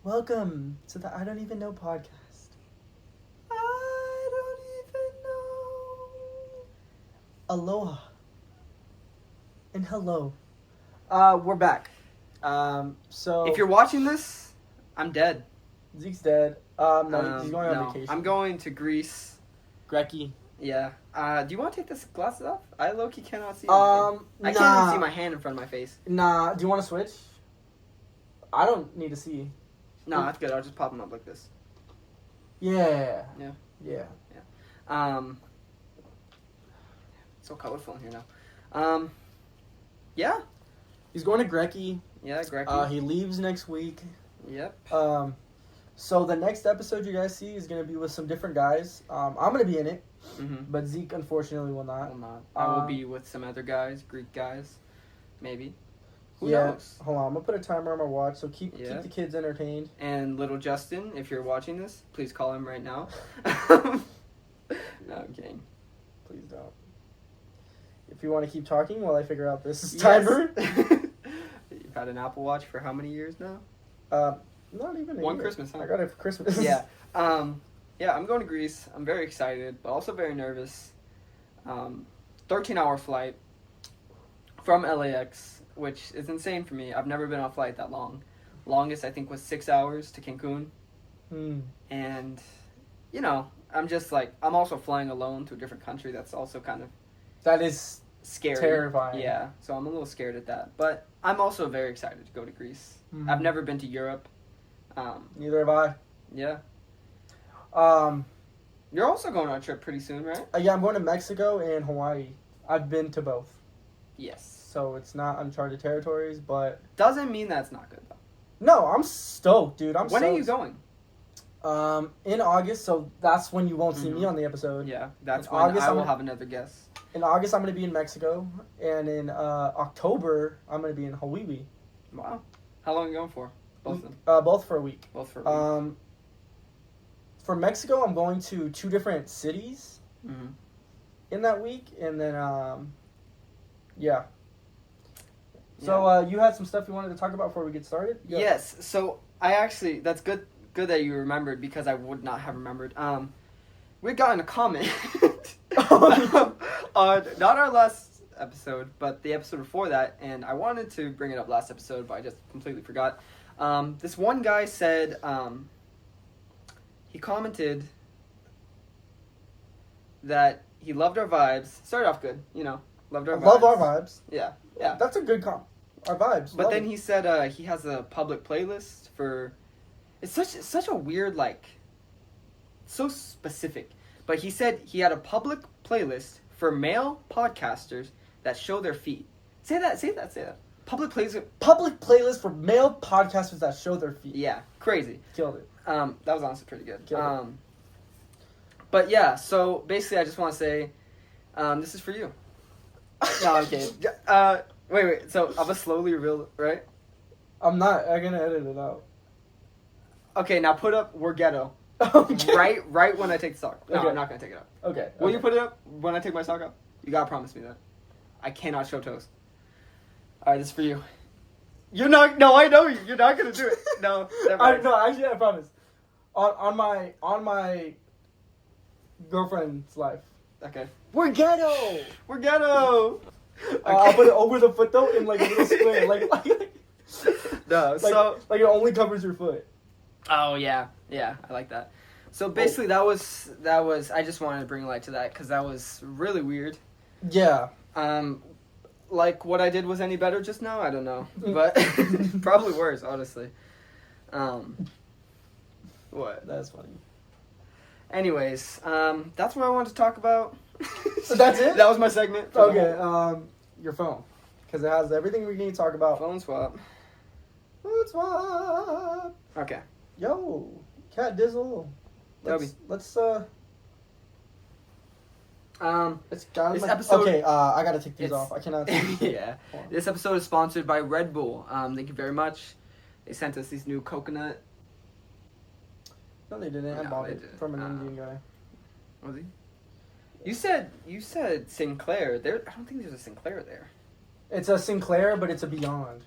Welcome to the I Don't Even Know podcast. I don't even know. Aloha. And hello. We're back. So If you're watching this, I'm dead. Zeke's dead. No, he's going on no. vacation. I'm going to Greece. Grecky. Yeah. Do you want to take this glasses off? I low-key cannot see anything. I can't even see my hand in front of my face. Nah, do you want to switch? I don't need to see. No, that's good. I'll just pop them up like this. Yeah. Yeah. Yeah. It's so colorful in here now. Yeah. He's going to Grecky. Yeah, Grecky. He leaves next week. Yep. So the next episode you guys see is going to be with some different guys. I'm going to be in it, Mm-hmm. but Zeke unfortunately will not. Will not. I will be with some other guys, Greek guys, maybe. Who yeah, knows? Hold on. I'm going to put a timer on my watch, so keep the kids entertained. And little Justin, if you're watching this, please call him right now. No, I'm kidding. Please don't. If you want to keep talking while I figure out this timer. You've had an Apple Watch for how many years now? Not even One Christmas, huh? I got it for Christmas. Yeah. Yeah, I'm going to Greece. I'm very excited, but also very nervous. 13-hour flight from LAX, which is insane for me. I've never been on a flight that long. Longest, I think, was 6 hours to Cancun. And, you know, I'm just like, I'm also flying alone to a different country. That's also kind of... That is scary. Terrifying. Yeah, so I'm a little scared at that. But I'm also very excited to go to Greece. Mm-hmm. I've never been to Europe. Neither have I. Yeah. You're also going on a trip pretty soon, right? Yeah, I'm going to Mexico and Hawaii. I've been to both. Yes. So it's not uncharted territories, but... Doesn't mean that's not good, though. No, I'm stoked, dude. When are you going? In August, so that's when you won't see me on the episode. Yeah, that's in when August, I will have another guest. In August, I'm going to be in Mexico, and in October, I'm going to be in Hawaii. Wow. How long are you going for? Both of them? Both for a week. Both for a week. For Mexico, I'm going to 2 different cities in that week, and then, yeah. So, you had some stuff you wanted to talk about before we get started? Yeah. Yes, so I actually, that's good that you remembered, because I would not have remembered. We got in a comment on, not our last episode, but the episode before that, and I wanted to bring it up last episode, but I just completely forgot. This one guy said, he commented that he loved our vibes. Started off good, you know, loved our vibes. Love our vibes. Yeah. That's a good our vibes. But then he said he has a public playlist for... It's such a weird, like... So specific. But he said he had a public playlist for male podcasters that show their feet. Say that. Public playlist for male podcasters that show their feet. Yeah, crazy. Killed it. That was honestly pretty good. Killed it. But yeah, so basically I just want to say, this is for you. No, I'm kidding. Wait, so I'm gonna slowly reveal, right? I'm not. I'm gonna edit it out. Okay, now put up "We're Ghetto." Okay. Right when I take the sock. No, Okay. I'm not gonna take it up. Okay. Will you put it up when I take my sock up? You gotta promise me that. I cannot show toes. Alright, this is for you. You're not. No, I know you. You're not gonna do it. No, never mind. No, actually, I promise. On my girlfriend's life. Okay. We're ghetto. We're ghetto. Okay. I'll put it over the foot though in like a little square, No, so like it only covers your foot. Oh yeah, I like that. So basically, that was. I just wanted to bring light to that because that was really weird. Yeah. Like what I did was any better just now? I don't know, but probably worse, honestly. What? That's funny. Anyways, that's what I wanted to talk about. So that's it? That was my segment. Okay, your phone. Because it has everything we need to talk about. Phone swap. Phone swap. Okay. Yo, Cat Dizzle. Let's this episode... Okay, I gotta take these off. I cannot see. Yeah. This episode is sponsored by Red Bull. Thank you very much. They sent us these new coconut... No, they didn't. I bought it from an Indian guy. Was he? You said Sinclair. I don't think there's a Sinclair there. It's a Sinclair, but it's a Beyond.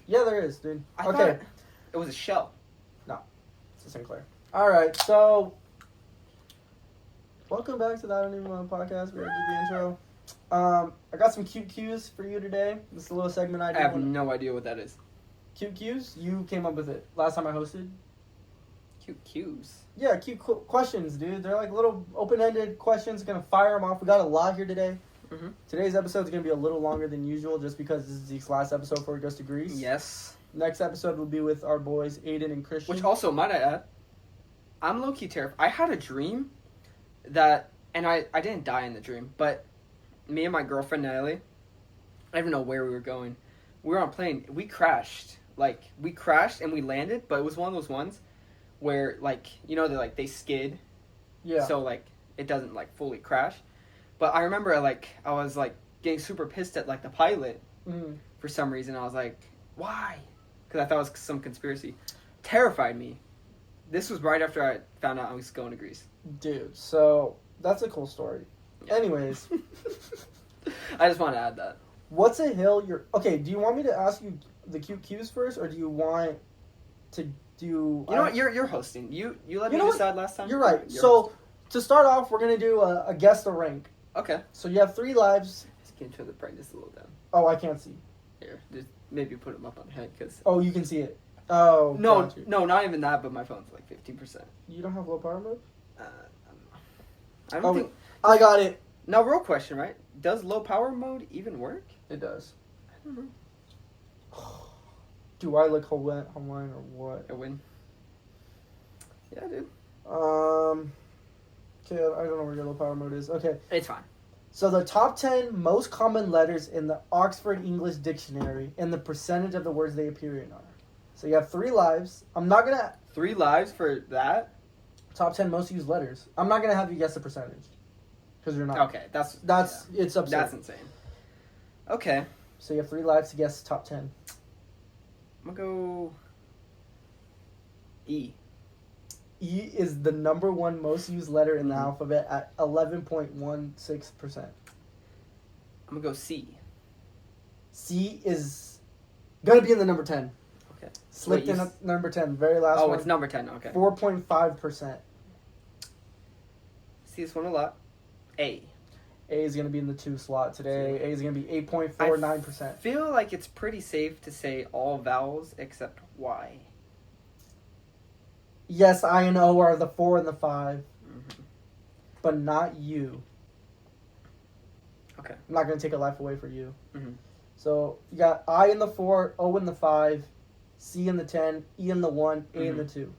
Yeah, there is, dude. Okay. It was a Shell. No, it's a Sinclair. All right, so welcome back to the I Don't Even Know podcast. We already did the intro. I got some cute cues for you today. This is a little segment I do. I have no idea what that is. Cute cues? You came up with it last time I hosted. Cute cues? Yeah, cute questions, dude. They're like little open-ended questions. Gonna fire them off. We got a lot here today. Mm-hmm. Today's episode is gonna be a little longer than usual, just because this is Zeke's last episode before he goes to Greece. Yes. Next episode will be with our boys Aiden and Christian. Which also, might I add, I'm low-key terrified. I had a dream that, and I didn't die in the dream, but me and my girlfriend Natalie, I don't even know where we were going. We were on a plane. We crashed. Like, we crashed and we landed, but it was one of those ones where, like, you know, they skid. Yeah. So, like, it doesn't, like, fully crash. But I remember, like, I was, like, getting super pissed at, like, the pilot for some reason. I was like, why? Because I thought it was some conspiracy. Terrified me. This was right after I found out I was going to Greece. Dude, so that's a cool story. Yeah. Anyways. I just want to add that. What's a hill you're... Okay, do you want me to ask you the cute cues first, or do you want to do... You know what? You're hosting. You let me decide last time. You're right. So, to start off, we're going to do a guess the rank. Okay. So you have 3 lives. Just can turn the brightness a little down. Oh, I can't see. Here, just maybe put them up on the head, because... Oh, you can see it. Oh, no, not even that, but my phone's like 15%. You don't have low power mode? I don't think... I got it. Now, real question, right? Does low power mode even work? It does. I don't know. Do I look Hawaiian or what? I win. Yeah, dude. Okay, I don't know where your low power mode is. Okay. It's fine. So the top 10 most common letters in the Oxford English Dictionary and the percentage of the words they appear in are. So you have 3 lives. I'm not going to... 3 lives for that? Top 10 most used letters. I'm not going to have you guess the percentage. Because you're not. Okay, it's absurd. That's insane. Okay. So you have 3 lives to guess top 10. I'm going to go... E. E is the number 1 most used letter in the alphabet at 11.16%. I'm going to go C. C is going to be in the number 10. Okay. Slipped in at number 10. Very last one. Oh, it's number 10. Okay. 4.5%. See this one a lot. A. A is going to be in the 2 slot today. A is going to be 8.49%. I feel like it's pretty safe to say all vowels except Y. Yes, I and O are the 4 and the 5. But not U. Okay. I'm not going to take a life away for you. Mm-hmm. So you got I in the 4, O in the 5, C in the 10, E in the 1, A in the 2.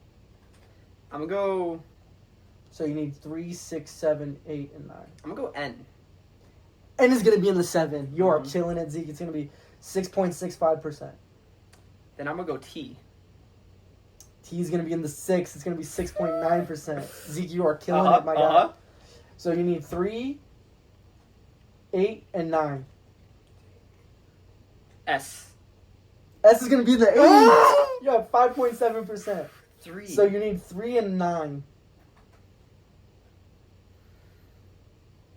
I'm going to go... So you need 3, 6, 7, 8, and 9. I'm going to go N. N is going to be in the 7. You are killing it, Zeke. It's going to be 6.65%. Then I'm going to go T. T is going to be in the 6. It's going to be 6.9%. Zeke, you are killing it, my guy. So you need 3, 8, and 9. S. S is going to be in the 8. You have 5.7%. 3. So you need 3 and 9.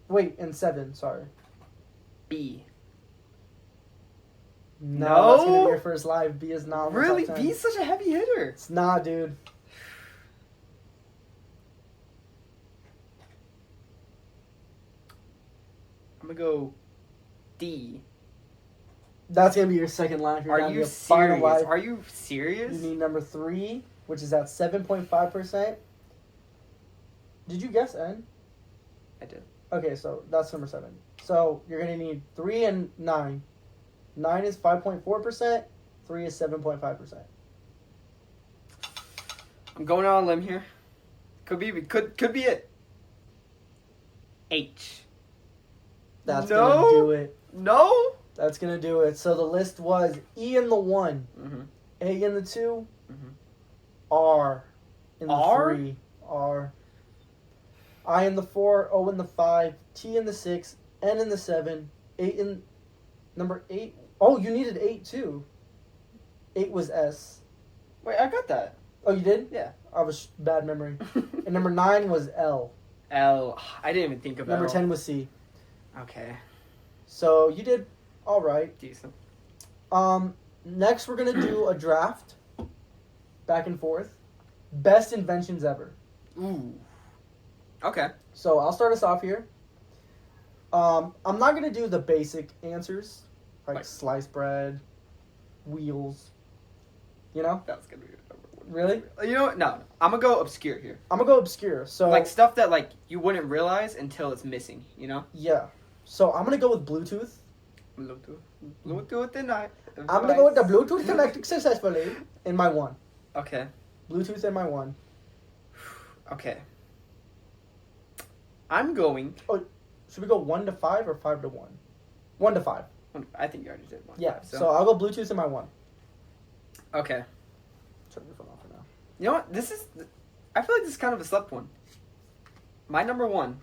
Wait, and 7, sorry. B. No, that's going to be your first live. B is not. Really? B is such a heavy hitter. It's not, dude. I'm going to go D. That's going to be your second live. Are you serious? Are you serious? You need number 3, which is at 7.5%. Did you guess N? I did. Okay, so that's number 7. So you're going to need 3 and 9. 9 is 5.4%. 3 is 7.5%. I'm going on a limb here. Could be it. H. That's going to do it. No? That's going to do it. So the list was E in the 1, A in the 2, R in the 3, R. I in the 4, O in the 5, T in the 6, N in the 7, 8 in... Number 8... Oh, you needed 8 too. 8 was S. Wait, I got that. Oh, you did? Yeah. I was bad memory. And number 9 was L. L. I didn't even think of Number L. 10 was C. Okay. So you did all right. Decent. Next we're gonna do a draft. back and forth. Best inventions ever. Ooh. Okay. So I'll start us off here. I'm not gonna do the basic answers like sliced bread, wheels. You know? That's gonna be Really? You know what? No, I'm gonna go obscure here. I'm gonna go obscure. So like stuff that like you wouldn't realize until it's missing. You know? Yeah. So I'm gonna go with Bluetooth. Bluetooth tonight. I'm gonna go with the Bluetooth connected successfully in my one. Okay. Bluetooth in my one. Okay. I'm going. Oh, should we go 1 to 5 or 5 to 1? 1 to 5. I think you already did 1. Yeah. So I'll go Bluetooth in my one. Okay. Turn your phone off for now. You know what? I feel like this is kind of a slept one. My number 1.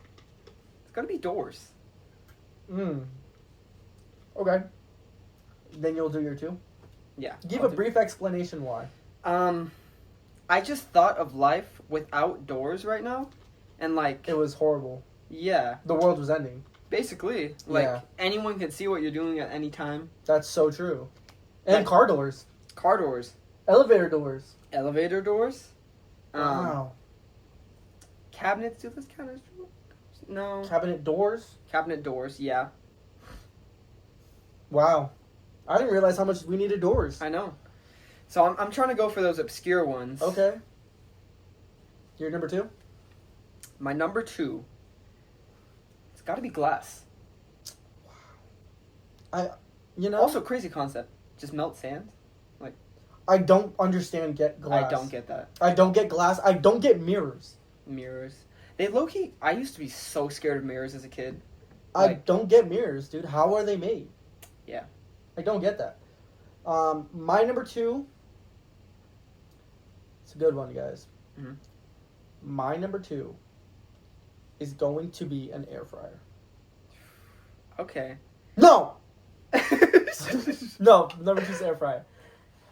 It's gonna be doors. Okay. Then you'll do your 2? Yeah. Give a brief explanation why. I just thought of life without doors right now. And like... It was horrible. Yeah. The world was ending. Basically. Like, anyone can see what you're doing at any time. That's so true. And car doors. Car doors. Elevator doors. Elevator doors. Wow. Cabinets. Do those cabinets? No. Cabinet doors. Cabinet doors. Yeah. Wow. I didn't realize how much we needed doors. I know. So I'm trying to go for those obscure ones. Okay. Your number 2? My number 2. It's got to be glass. Wow. Also, crazy concept. Just melt sand. Like. I don't understand glass. I don't get that. I don't get glass. I don't get mirrors. Mirrors. They low-key... I used to be so scared of mirrors as a kid. I don't get mirrors, dude. How are they made? Yeah. I don't get that. My number 2... It's a good one, guys. Mm-hmm. My number 2 is going to be an air fryer. Okay. No! No, number 2 is air fryer.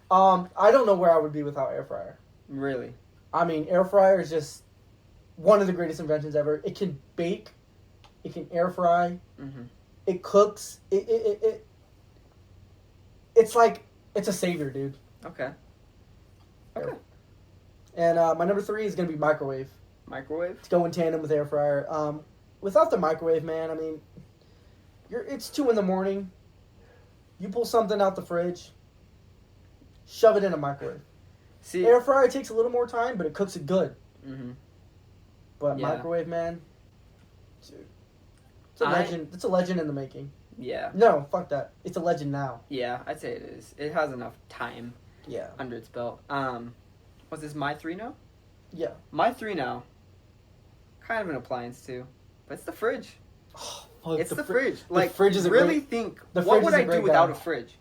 I don't know where I would be without air fryer. Really? I mean, air fryer is just one of the greatest inventions ever. It can bake. It can air fry. Mm-hmm. It cooks. It's like, it's a savior, dude. Okay. Okay. And my number 3 is going to be microwave. Microwave? To go in tandem with air fryer. Without the microwave, man, I mean, it's 2 a.m. You pull something out the fridge, shove it in a microwave. See, air fryer takes a little more time, but it cooks it good. Mm-hmm. But microwave, man, dude, it's a legend. It's a legend in the making. Yeah. No, fuck that. It's a legend now. Yeah, I'd say it is. It has enough time. Yeah. Under its belt. Was this my 3 now? Yeah. My 3 now. Kind of an appliance too, but it's the fridge. Oh, fuck, it's the fridge. Like, the fridge is really think. What would I do without a fridge?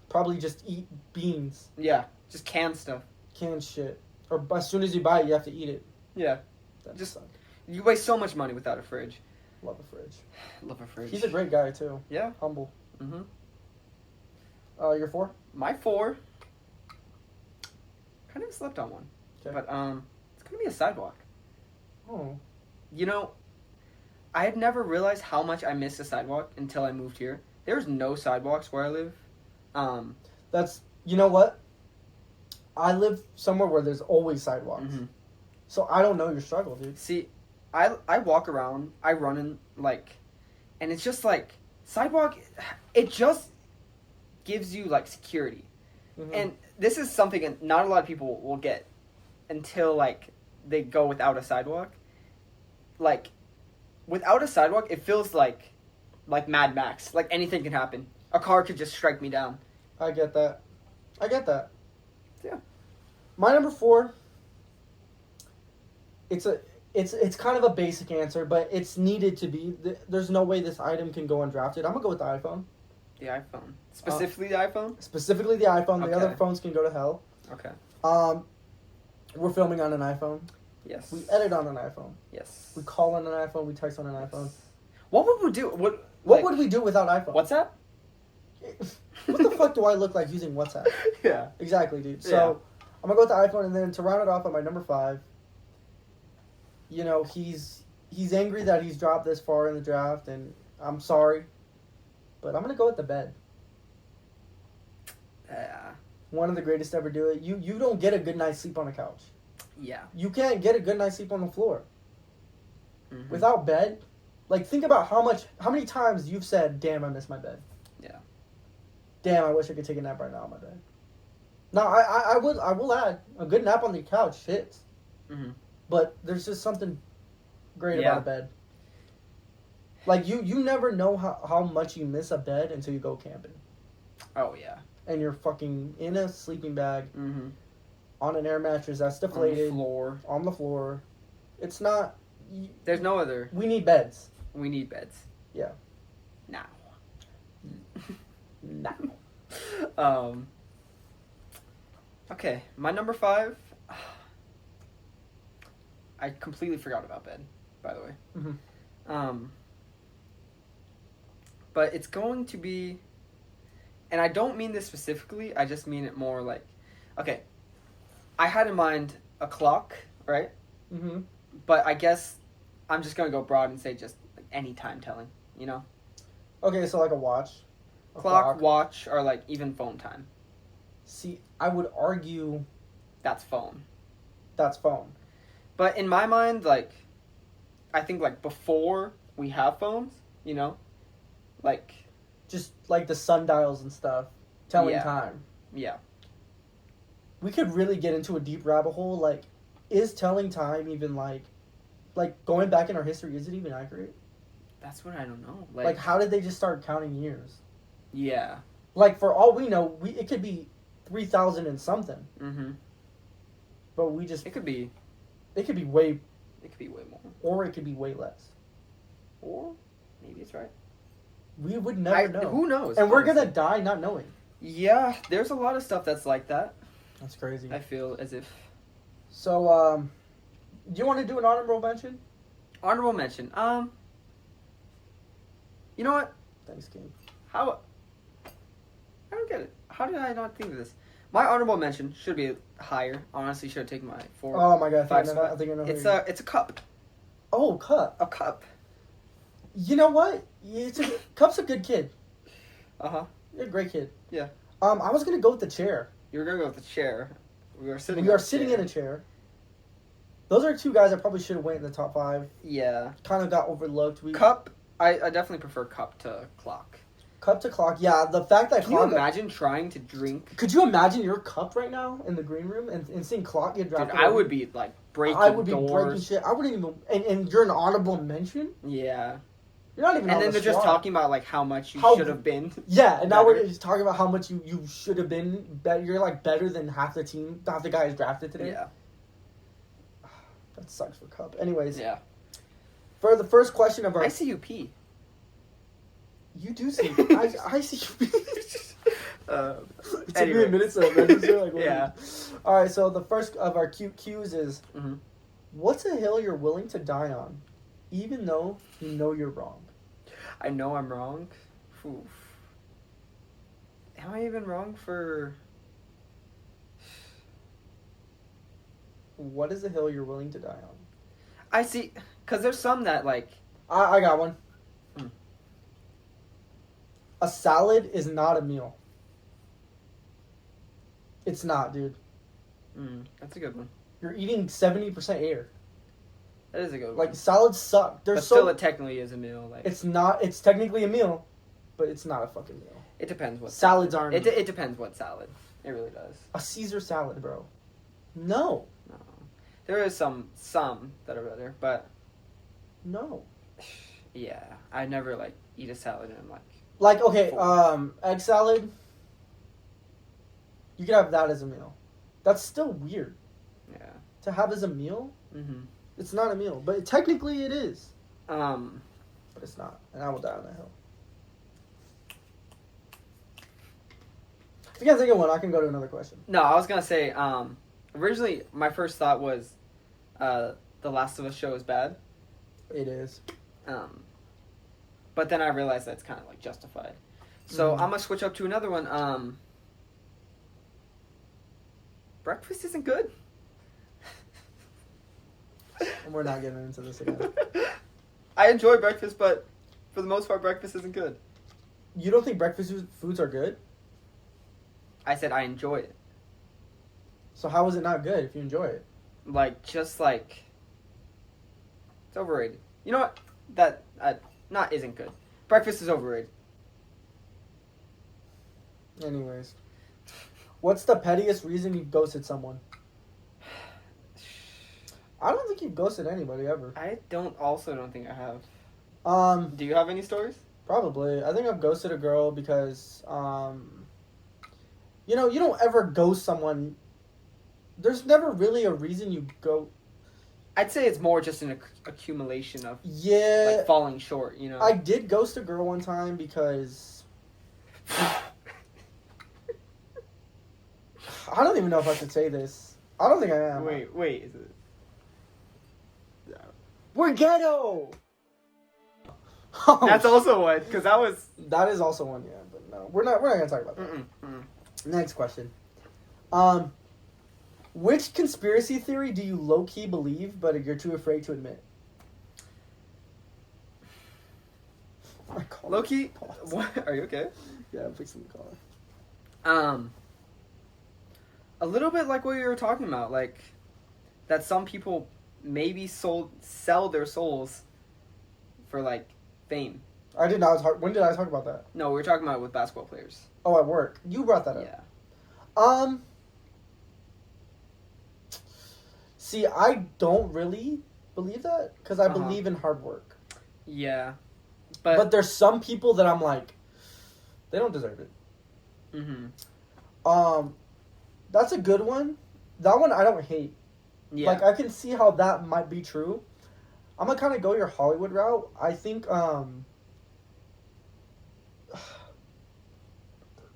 Probably just eat beans. Yeah, just canned stuff. Canned shit. Or as soon as you buy it, you have to eat it. Yeah. That just suck. You waste so much money without a fridge. Love a fridge. Love a fridge. He's a great guy too. Yeah. Humble. Mm-hmm. Your 4? My 4. Kind of slept on one. Okay. But it's gonna be a sidewalk. Oh. You know, I had never realized how much I missed a sidewalk until I moved here. There's no sidewalks where I live. That's, you know what? I live somewhere where there's always sidewalks. Mm-hmm. So I don't know your struggle, dude. See, I walk around, I run in, like, and it's just like, sidewalk, it just gives you, like, security. Mm-hmm. And this is something not a lot of people will get until, like, they go without a sidewalk. Like, without a sidewalk, it feels like Mad Max. Like, anything can happen. A car could just strike me down. I get that. Yeah. My number 4, it's kind of a basic answer, but it's needed to be. There's no way this item can go undrafted. I'm going to go with the iPhone. The iPhone. Specifically the iPhone? Specifically the iPhone. Okay. The other phones can go to hell. Okay. We're filming on an iPhone. Yes. We edit on an iPhone. Yes. We call on an iPhone. We text on an iPhone. What would we do? What would we do without iPhone? WhatsApp? What the fuck do I look like using WhatsApp? Yeah. Exactly, dude. So, I'm going to go with the iPhone, and then to round it off on my number 5, you know, he's angry that he's dropped this far in the draft, and I'm sorry, but I'm going to go with the bed. Yeah. one of the greatest to ever do it. You don't get a good night's sleep on a couch. Yeah. You can't get a good night's sleep on the floor. Mm-hmm. Without bed. Like, think about how many times you've said, damn, I miss my bed. Yeah. Damn, I wish I could take a nap right now on my bed. Now, I will add, a good nap on the couch fits. Mm-hmm. But there's just something great about a bed. Like, you never know how much you miss a bed until you go camping. Oh, yeah. And you're fucking in a sleeping bag, on an air mattress that's deflated. On the floor. It's not... There's no other... We need beds. We need beds. Yeah. Now. Now. Okay, my number 5... I completely forgot about bed, by the way. Mm-hmm. But it's going to be... And I don't mean this specifically, I just mean it more like... Okay, I had in mind a clock, right? Mm-hmm. But I guess I'm just going to go broad and say just like any time telling, you know? Okay, so like a watch. Clock, watch, or like even phone time. See, I would argue... That's phone. That's phone. But in my mind, like... I think like before we have phones, you know? Like... Just like the sundials and stuff. Telling time. Yeah. We could really get into a deep rabbit hole. Like, is telling time even like going back in our history, is it even accurate? That's what I don't know. Like how did they just start counting years? Yeah. Like, for all we know, it could be 3,000 and something. Mm-hmm. But we just... It could be way... It could be way more. Or it could be way less. Or maybe it's right. We would never know. Who knows? And we're gonna die not knowing. Yeah, there's a lot of stuff that's like that. That's crazy. I feel as if... So, do you want to do an honorable mention? Honorable mention. You know what? Thanks, King. I don't get it. How did I not think of this? My honorable mention should be higher. Honestly, should have taken my 4. Oh my god! I think I know. It's a cup. Oh, cup. A cup. You know what? Cup's a good kid. You're a great kid. Yeah. I was gonna go with the chair. You were gonna go with the chair. We are sitting in a chair. Those are 2 guys that probably should have went in the top 5. Yeah. Kind of got overlooked. Cup. I definitely prefer cup to clock. Cup to clock. Yeah, the fact that Can you imagine trying to drink? Could you imagine your cup right now in the green room and seeing clock get drafted? Dude, I would be like breaking doors. I would be breaking shit. I wouldn't even... And you're an honorable mention? Yeah. You're not even and on then the they're just squad. talking about like how much you should have been. Yeah, and now we're just talking about how much you should have been. You're like better than half the team, half the guys drafted today. Yeah. That sucks for Cup. Anyways. Yeah. For the first question of our... I see you pee. You do see. I see you pee. It took me a minute to register. Like, yeah. All right, so the first of our cute cues is, what's a hill you're willing to die on, even though you know you're wrong? I know I'm wrong. Oof. Am I even wrong for... What is a hill you're willing to die on? I see, because there's some that like... I got one. A salad is not a meal. It's not, dude. That's a good one. You're eating 70% air. That is a good one. Like, salads suck. But still, it technically is a meal. Like, it's not. It's technically a meal, but it's not a fucking meal. It depends what salads aren't. It depends what salad. It really does. A Caesar salad, bro. No. There is some that are better, but no. Yeah, I never like eat a salad and I'm like. Like, okay, egg salad. You can have that as a meal. That's still weird. Yeah. To have as a meal. Mm-hmm. It's not a meal, but technically it is. But it's not, and I will die on that hill. If you can't think of one, I can go to another question. No, I was gonna say. Originally, my first thought was, The Last of Us show is bad. It is. But then I realized that's kind of like justified. So I'm gonna switch up to another one. Breakfast isn't good. And we're not getting into this again. I enjoy breakfast, but for the most part, breakfast isn't good. You don't think breakfast foods are good? I said I enjoy it. So how is it not good if you enjoy it? It's overrated. You know what? That not isn't good. Breakfast is overrated. Anyways, what's the pettiest reason you've ghosted someone? I don't think you've ghosted anybody ever. I don't think I have. Do you have any stories? Probably. I think I've ghosted a girl because, you don't ever ghost someone. There's never really a reason you go. I'd say it's more just an accumulation of falling short. I did ghost a girl one time because I don't even know if I should say this. I don't think I am. Wait, is it? We're ghetto. That's also one, because that is also one, yeah. But no, we're not gonna talk about that. Next question. Which conspiracy theory do you low key believe, but you're too afraid to admit? Low key. What? Are you okay? Yeah, I'm fixing the collar. A little bit like what you were talking about, like that some people maybe sell their souls for like fame. I did not. When did I talk about that? No, we were talking about it with basketball players. Oh, at work. You brought that up. Yeah. See, I don't really believe that because I believe in hard work. Yeah, but there's some people that I'm like, they don't deserve it. That's a good one. That one I don't hate. Yeah. Like I can see how that might be true. I'm gonna kind of go your Hollywood route. I think.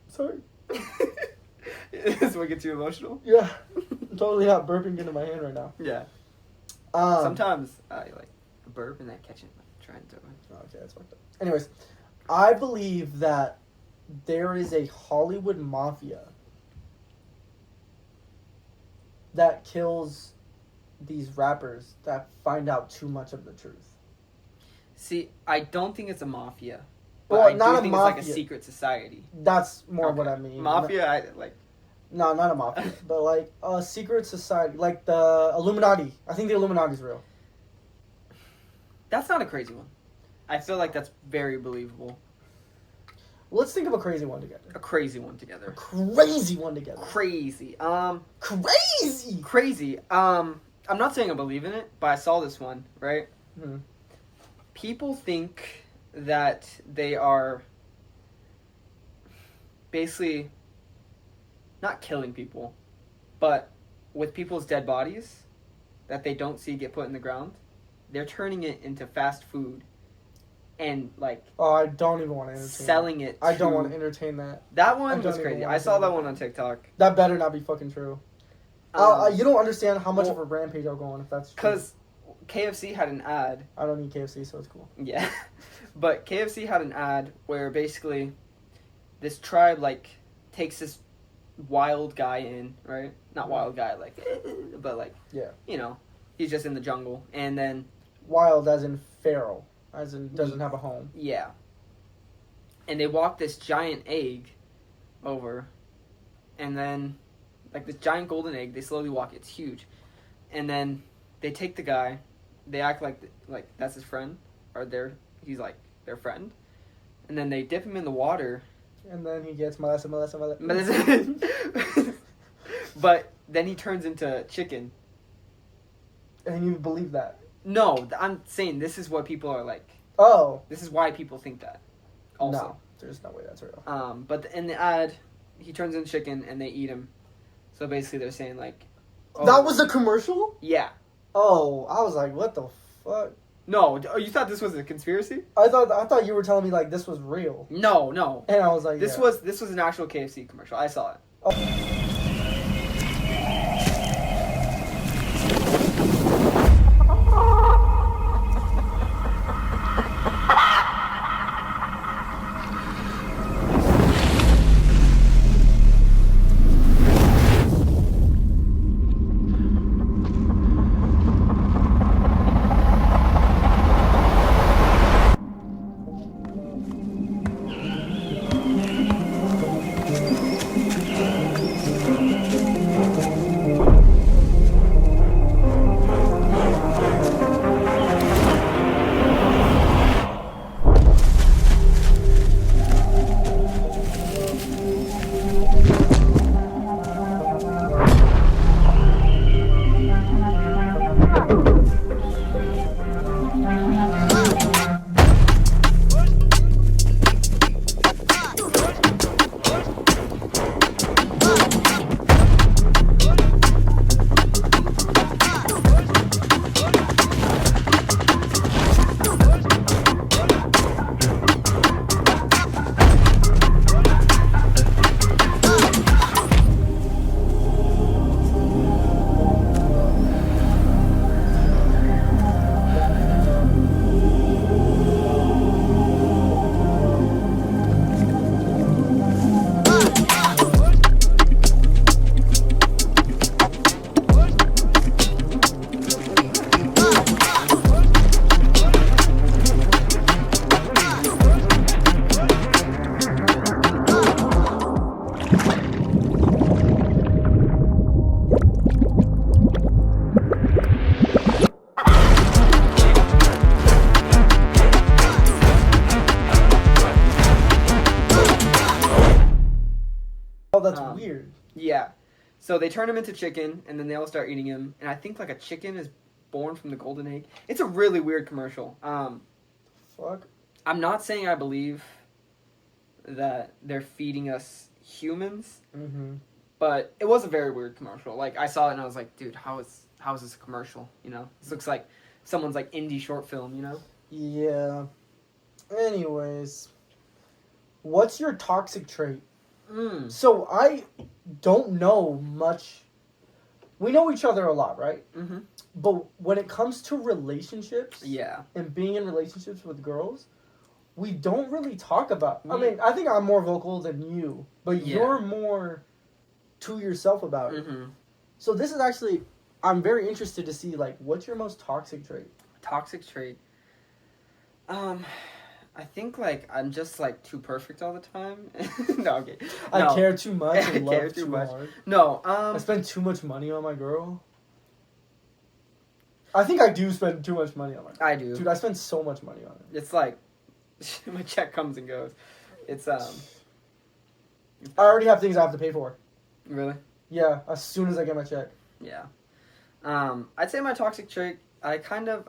Sorry. This what gets you emotional? Yeah. I'm totally not burping into my hand right now. Yeah. Sometimes I like burp and I catch it trying to. Okay, that's fucked up. Anyways, I believe that there is a Hollywood mafia that kills these rappers that find out too much of the truth. See, I don't think it's a mafia. But well, not I do think mafia. it's like a secret society. That's more what I mean. Mafia, No, not a mafia, but like a secret society, like the Illuminati. I think the Illuminati's real. That's not a crazy one. I feel like that's very believable. Let's think of a crazy one together. A crazy one together. Crazy. Crazy. I'm not saying I believe in it, but I saw this one, right? Mm-hmm. People think that they are basically not killing people, but with people's dead bodies that they don't see get put in the ground, they're turning it into fast food and like I don't even want to entertain selling it. I don't want to entertain that. That one was crazy. I saw that one on TikTok. That better not be fucking true. You don't understand how much of a rampage I'll go on if that's true. Because KFC had an ad. I don't eat KFC, so it's cool. Yeah. But KFC had an ad where basically this tribe like takes this wild guy in, right? Not wild guy, like, but like, yeah, he's just in the jungle, and then wild as in feral, as in doesn't have a home. Yeah. And they walk this giant egg over, and then like this giant golden egg, they slowly walk. It's huge, and then they take the guy. They act like that's his friend, or he's like their friend, and then they dip him in the water. And then he gets molested. But then he turns into chicken. And you believe that? No, I'm saying this is what people are like. Oh. This is why people think that. Also. No, there's no way that's real. But in the ad, he turns into chicken and they eat him. So basically they're saying like... Oh, that was a commercial? Yeah. Oh, I was like, what the fuck? No, you thought this was a conspiracy? I thought you were telling me like this was real. No. And I was like, this was an actual KFC commercial. I saw it. Oh. So they turn him into chicken, and then they all start eating him. And I think like a chicken is born from the golden egg. It's a really weird commercial. Fuck. I'm not saying I believe that they're feeding us humans, but it was a very weird commercial. Like I saw it and I was like, dude, how is this a commercial? You know, this looks like someone's like indie short film. You know? Yeah. Anyways, what's your toxic trait? So I don't know much. We know each other a lot, right? Mm-hmm. But when it comes to relationships, and being in relationships with girls, we don't really talk about. I mean, I think I'm more vocal than you, but you're more to yourself about it. So this is actually, I'm very interested to see like, what's your most toxic trait? Toxic trait. I think like I'm just like too perfect all the time. No, okay. No. I care too much and love too much. Hard. No, I spend too much money on my girl. I think I do spend too much money on my girl. I do. Dude, I spend so much money on it. It's like my check comes and goes. It's I already have things I have to pay for. Really? Yeah, as soon as I get my check. Yeah. I'd say my toxic trait, I kind of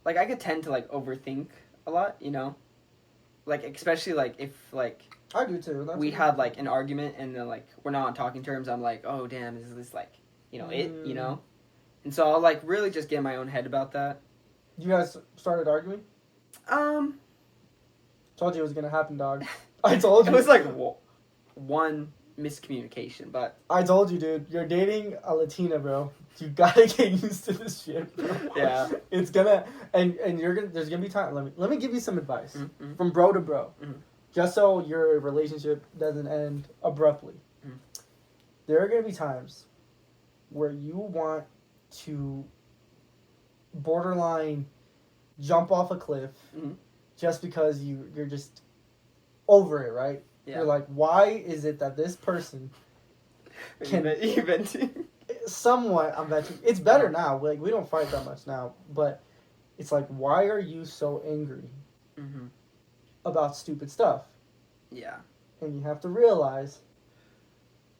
like I could tend to like overthink a lot, you know? Like especially like if like I do too. We had like an argument and then like we're not on talking terms, I'm like, oh damn, is this like, you know, you know? And so I'll like really just get in my own head about that. You guys started arguing? Told you it was gonna happen, dog. I told you. It was like one miscommunication, but I told you, dude. You're dating a Latina, bro. You gotta get used to this shit, bro. Yeah. It's gonna and you're gonna. There's gonna be time. Let me give you some advice from bro to bro, just so your relationship doesn't end abruptly. There are gonna be times where you want to borderline jump off a cliff just because you're just over it, right? Yeah. You're like, why is it that this person can... You venting? Somewhat, I'm venting. It's better now. Like, we don't fight that much now. But it's like, why are you so angry about stupid stuff? Yeah. And you have to realize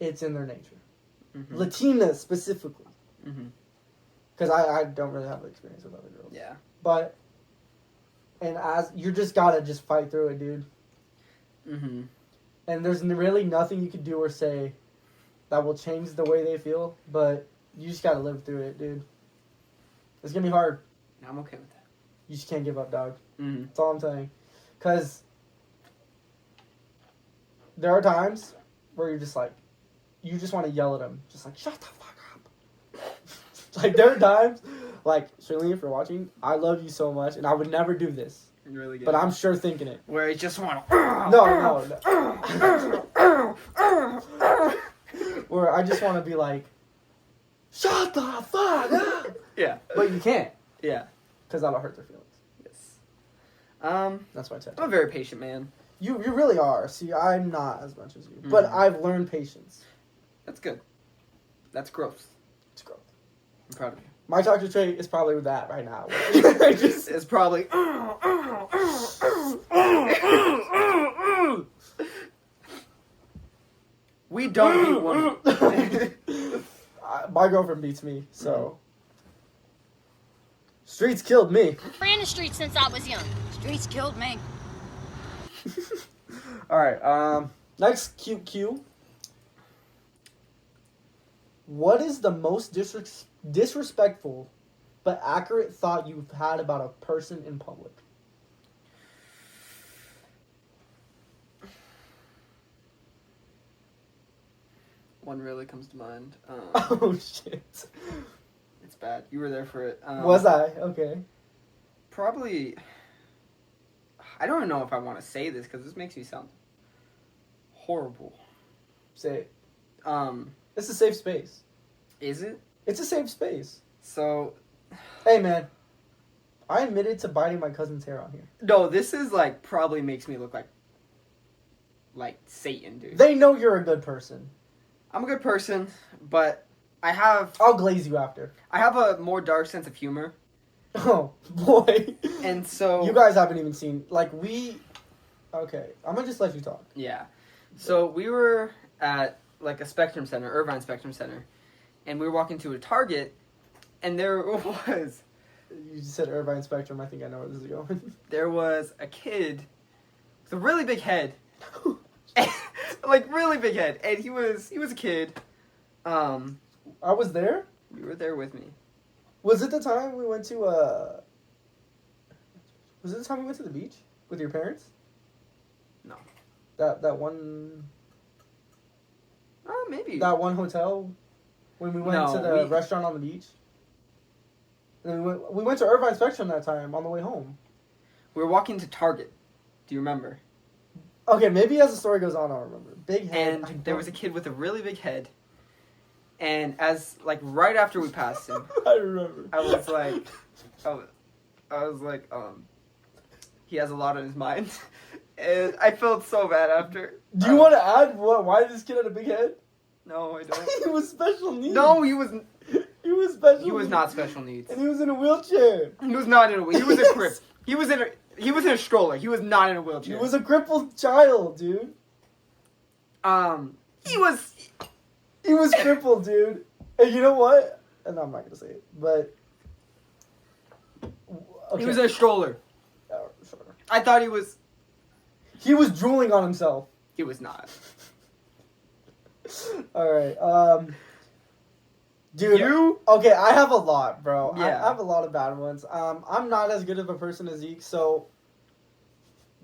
it's in their nature. Latinas, specifically. Because I don't really have experience with other girls. Yeah. But... And as... You just gotta just fight through it, dude. And there's really nothing you can do or say that will change the way they feel, but you just gotta live through it, dude. It's gonna be hard. I'm okay with that. You just can't give up, dog. That's all I'm saying. Because there are times where you're just like, you just want to yell at them. Just like, shut the fuck up. Like, there are times, like, Charlene, if you're watching, I love you so much, and I would never do this. Really good. But I'm sure thinking it. Where you just want to... No. Where I just want to be like, shut the fuck up. Yeah. But you can't. Yeah. Because that'll hurt their feelings. Yes. That's why I'm a very patient man. You really are. See, I'm not as much as you. But I've learned patience. That's good. That's growth. It's growth. I'm proud of you. My toxic trait is probably with that right now. It's probably... We don't beat women. My girlfriend beats me, so... Streets killed me. Ran the streets since I was young. Streets killed me. Alright, next Q. What is the most disrespectful but accurate thought you've had about a person in public? One really comes to mind. Oh, shit. It's bad. You were there for it. Was I? Okay. Probably... I don't even know if I want to say this, because this makes me sound horrible. Say it. It's a safe space. Is it? It's a safe space. So... Hey, man. I admitted to biting my cousin's hair on here. No, this is, like, probably makes me look like Satan, dude. They know you're a good person. I'm a good person, but I have... I'll glaze you after. I have a more dark sense of humor. Oh, boy. And so... You guys haven't even seen... Like, we... Okay, I'm gonna just let you talk. Yeah. So, we were at, like a Spectrum Center, Irvine Spectrum Center, and we were walking to a Target, and there was. You just said Irvine Spectrum. I think I know where this is going. There was a kid with a really big head, like really big head, and he was a kid. I was there. You were there with me. Was it the time we went to Was it the time we went to the beach with your parents? No. That one. Oh, maybe. That one hotel when we went to the restaurant on the beach. And then we went to Irvine Spectrum that time on the way home. We were walking to Target. Do you remember? Okay, maybe as the story goes on, I'll remember. Big head. And there was a kid with a really big head. And as, like, right after we passed him, I remember. I was like, he has a lot on his mind. And I felt so bad after. Do you want to add why this kid had a big head? No, I don't. He was special needs. No, he was. He was special. He was needs. not special needs. And he was in a wheelchair. He was not in a. He was a crip. He was in a stroller. He was not in a wheelchair. He was a crippled child, dude. He was. He was crippled, dude. And you know what? And I'm not gonna say it, but okay. He was in a stroller. Oh, sure. I thought he was. He was drooling on himself. He was not. All right. Dude. You? Okay, I have a lot, bro. Yeah. I have a lot of bad ones. I'm not as good of a person as Zeke, so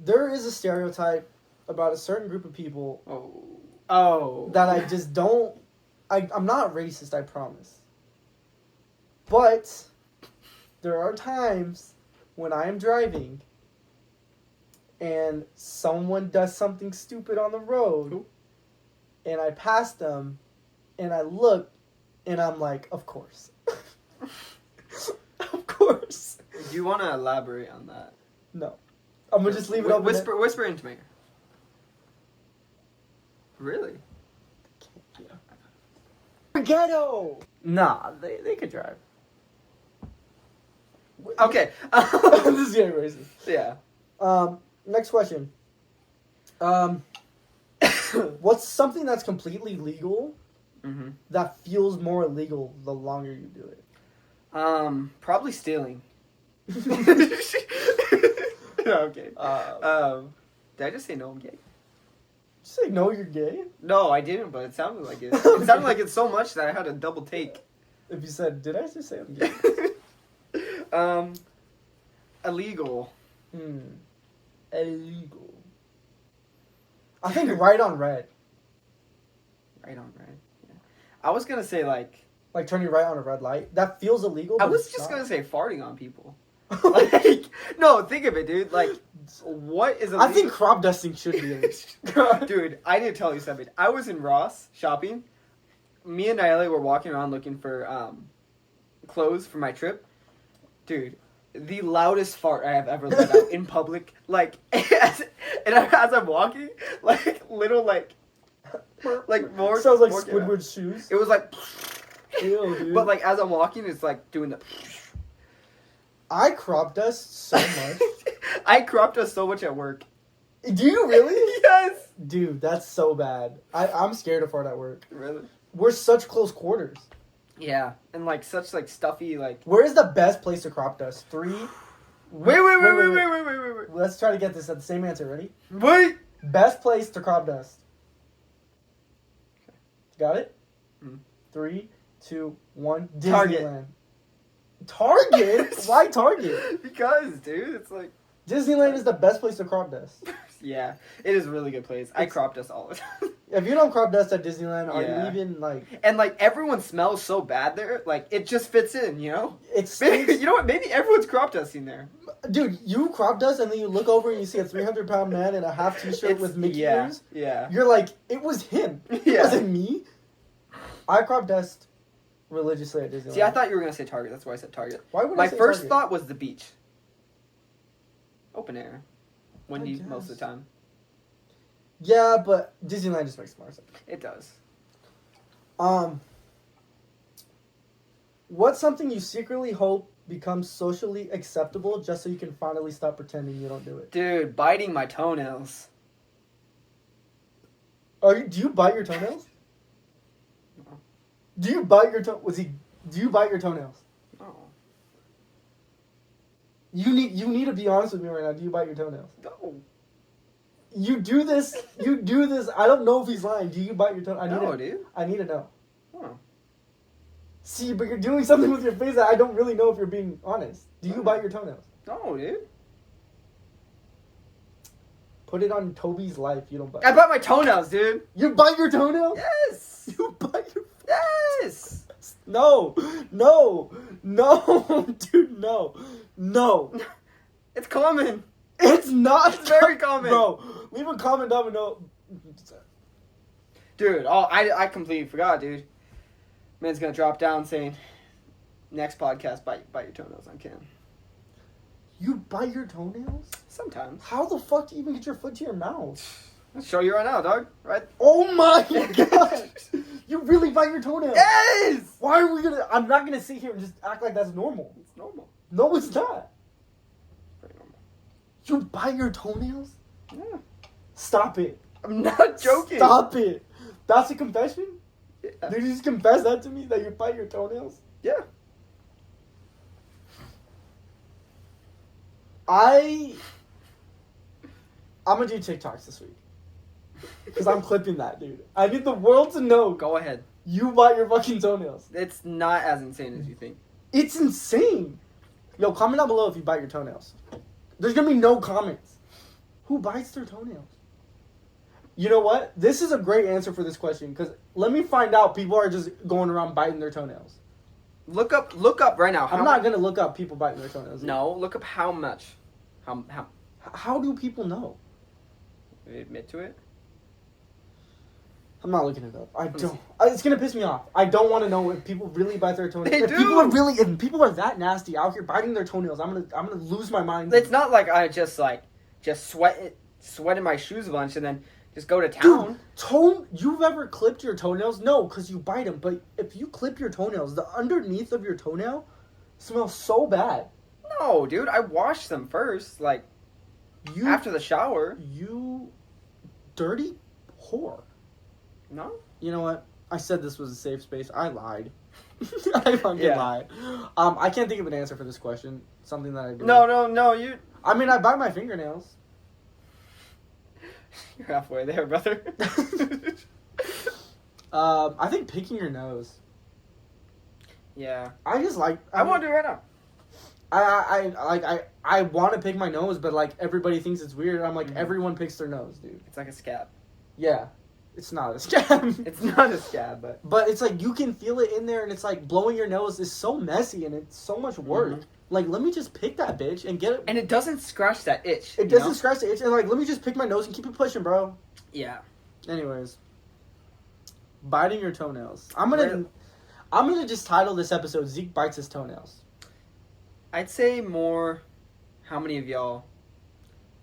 there is a stereotype about a certain group of people. Oh. That I just don't. I'm not racist, I promise. But there are times when I am driving and someone does something stupid on the road. Ooh. And I pass them and I look and I'm like, of course. Of course. Do you want to elaborate on that? No. I'm going to just leave it open. Whisper into me. Really? Ghetto! Nah, they could drive. Okay. This is getting racist. Yeah. Next question. What's something that's completely legal that feels more illegal the longer you do it? Probably stealing. No, okay. Did I just say no, I'm gay? Did you say no, you're gay? No, I didn't, but it sounded like it. It sounded like it so much that I had a double take. If you said, did I just say I'm gay? Illegal. Illegal. I think right on red. Right on red. Yeah. I was gonna say like turning right on a red light. That feels illegal. I was just gonna say farting on people. Like, no, think of it, dude. Like, what is illegal? I think crop dusting should be illegal. Dude, I need to tell you something. I was in Ross shopping. Me and Nayeli were walking around looking for clothes for my trip. Dude, the loudest fart I have ever let out in public. Like, as I'm walking, like, little, like more. Sounds like more, Squidward's shoes. It was like, Ew, dude. but like as I'm walking, it's like doing the. I crop dust so much. I crop dust so much at work. Do you really? Yes. Dude, that's so bad. I'm scared to fart at work. Really? We're such close quarters. Yeah, and like such like stuffy like. Where is the best place to crop dust? 3. Wait. Let's try to get this at the same answer. Ready? Wait. Best place to crop dust. Okay. Got it? 3, 2, 1. Disneyland. Target? Why Target? Because, dude, it's like... Disneyland is the best place to crop dust. Yeah, it is a really good place. I crop dust all the time. If you don't crop dust at Disneyland, are you even, like... And, like, everyone smells so bad there. Like, it just fits in, you know? Maybe, you know what? Maybe everyone's crop dusting there. Dude, you crop dust and then you look over and you see a 300-pound man in a half t-shirt with Mickey ears. Yeah. You're like, it was him. It wasn't me. I crop dust religiously at Disneyland. See, I thought you were going to say Target. That's why I said Target. Why would My I say first Target? thought was the beach. Open air. Windy most of the time. Yeah, but Disneyland just makes more sense. It does. What's something you secretly hope becomes socially acceptable just so you can finally stop pretending you don't do it? Dude, biting my toenails. Do you bite your toenails? Do you bite your Do you bite your toenails? No. You need to be honest with me right now. Do you bite your toenails? No. You do this. I don't know if he's lying. Do you bite your toenails? Dude. I need to know. Oh. See, but you're doing something with your face that I don't really know if you're being honest. Do you bite your toenails? No, dude. Put it on Toby's life. You don't bite. I bite my toenails, dude. You bite your toenails? Yes. You bite your... Yes. No, dude, no. It's common. It's not. It's very common. Bro, leave a comment down below. Dude, I completely forgot, dude. Man's gonna drop down saying, next podcast, bite your toenails on cam. You bite your toenails? Sometimes. How the fuck do you even get your foot to your mouth? I'll show you right now, dog. Right? Oh my god! You really bite your toenails? Yes! Why are we gonna... I'm not gonna sit here and just act like that's normal. It's normal. No, it's not. Pretty normal. You bite your toenails? Yeah. Stop it. I'm not joking. Stop it. That's a confession? Yeah. Did you just confess that to me, that you bite your toenails? Yeah. I'm gonna do TikToks this week. Because I'm clipping that, dude. I need the world to know. Go ahead. You bite your fucking toenails. It's not as insane as you think. It's insane. Yo, comment down below if you bite your toenails. There's gonna be no comments. Who bites their toenails? You know what? This is a great answer for this question. Because let me find out people are just going around biting their toenails. Look up right now. I'm not gonna look up people biting their toenails. No, look up how much. How do people know? You admit to it? I'm not looking it up. I don't. It's gonna piss me off. I don't want to know if people really bite their toenails. They if do. If people are that nasty out here biting their toenails, I'm gonna lose my mind. It's not like I just sweat in my shoes a bunch and then just go to town. Dude, you've ever clipped your toenails? No, because you bite them. But if you clip your toenails, the underneath of your toenail smells so bad. No, dude, I wash them first, after the shower. You dirty whore. No? You know what? I said this was a safe space. I lied. I fucking lied. I can't think of an answer for this question. Something that I do. No, you... I mean, I bite my fingernails. You're halfway there, brother. I think picking your nose. Yeah. I just like... I want to do it right now. I want to pick my nose, but like everybody thinks it's weird. I'm like, everyone picks their nose, dude. It's like a scab. Yeah. It's not a scab. It's not a scab, but... But it's like, you can feel it in there, and it's like, blowing your nose is so messy, and it's so much work. Mm-hmm. Like, let me just pick that bitch and get it... And it doesn't scratch that itch. It doesn't scratch the itch, and like, let me just pick my nose and keep it pushing, bro. Yeah. Anyways. Biting your toenails. I'm gonna just title this episode, Zeke Bites His Toenails. I'd say more, how many of y'all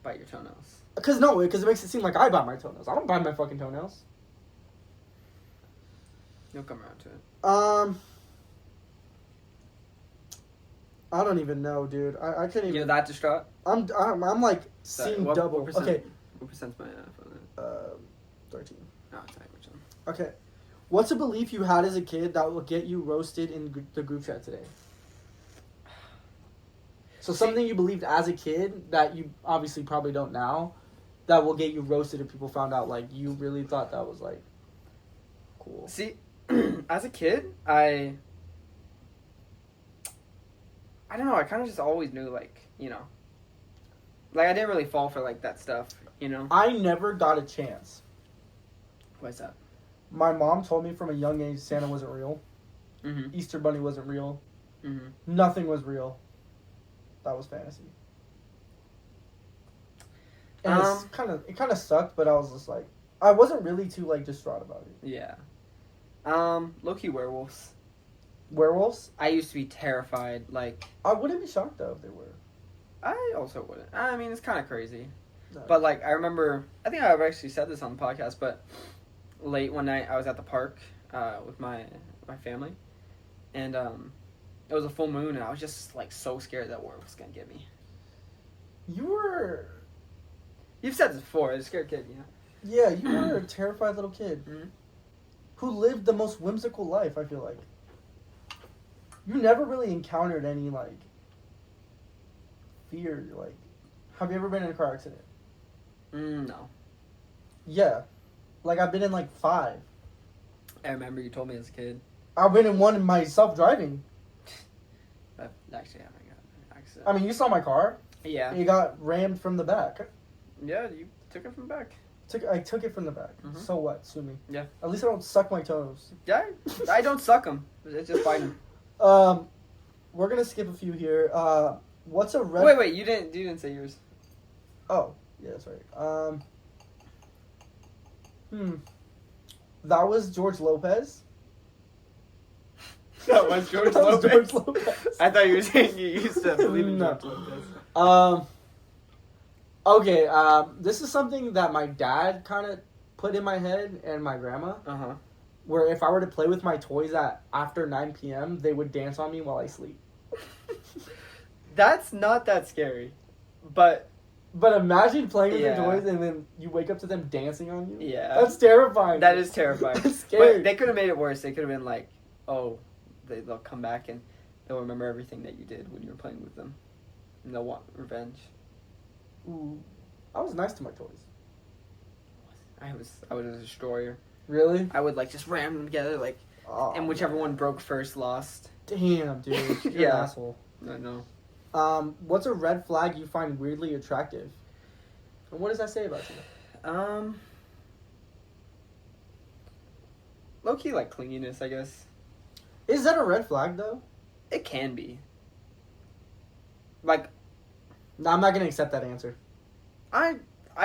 bite your toenails? Because it makes it seem like I bite my toenails. I don't bite my fucking toenails. You'll come around to it. I don't even know, dude. I couldn't even... You're that distraught? I'm like seeing double. What percent, okay. What percent's my phone? 13. Oh, it's not which one. Okay. What's a belief you had as a kid that will get you roasted in the group chat today? So something you believed as a kid that you obviously probably don't now, that will get you roasted if people found out, like, you really thought that was, like, cool. See, as a kid, I don't know, I kind of just always knew, like, you know. Like, I didn't really fall for, like, that stuff, you know? I never got a chance. Why's that? My mom told me from a young age Santa wasn't real. Mm-hmm. Easter Bunny wasn't real. Mm-hmm. Nothing was real. That was fantasy. And it kind of sucked, but I was just like, I wasn't really too like distraught about it. Yeah. Low-key werewolves. Werewolves? I used to be terrified, like... I wouldn't be shocked though if they were. I also wouldn't. I mean, it's kind of crazy. No. But like, I remember, I think I've actually said this on the podcast, but late one night I was at the park with my family, and it was a full moon, and I was just like so scared that werewolf was gonna get me. You've said this before. I was a scared kid, you know. Yeah, you were a terrified little kid. Mm-hmm. who lived the most whimsical life, I feel like. You never really encountered any, like, fear, like... Have you ever been in a car accident? No. Yeah. Like, I've been in, like, 5. I remember you told me as a kid. I've been in one myself driving. I actually haven't gotten in an accident. I mean, you saw my car. Yeah. It got rammed from the back. Yeah, you took it from back. I took it from the back. Mhm. So what? Sue me. Yeah. At least I don't suck my toes. Yeah, I don't suck them. It's just bite them. We're gonna skip a few here. What's a red? Wait, you didn't say yours. Oh, yeah, that's right. That was George Lopez. That was George That was Lopez. George Lopez. I thought you were saying you used to believe in No. George Lopez. Okay, this is something that my dad kind of put in my head and my grandma, Uh-huh. where if I were to play with my toys after 9 p.m., they would dance on me while I sleep. That's not that scary. But But imagine playing with Yeah. your toys and then you wake up to them dancing on you. yeah. That's terrifying. That is terrifying. That's scary. But they could have made it worse. They could have been like, oh, they'll come back and they'll remember everything that you did when you were playing with them. And they'll want revenge. Ooh, I was nice to my toys. I was a destroyer. Really? I would like just ram them together like, Oh, and whichever one broke first lost. Damn, dude. You're Yeah. an asshole. I know. What's a red flag you find weirdly attractive? And what does that say about you? Low key like clinginess, I guess. Is that a red flag though? It can be. Like No, I'm not gonna accept that answer. I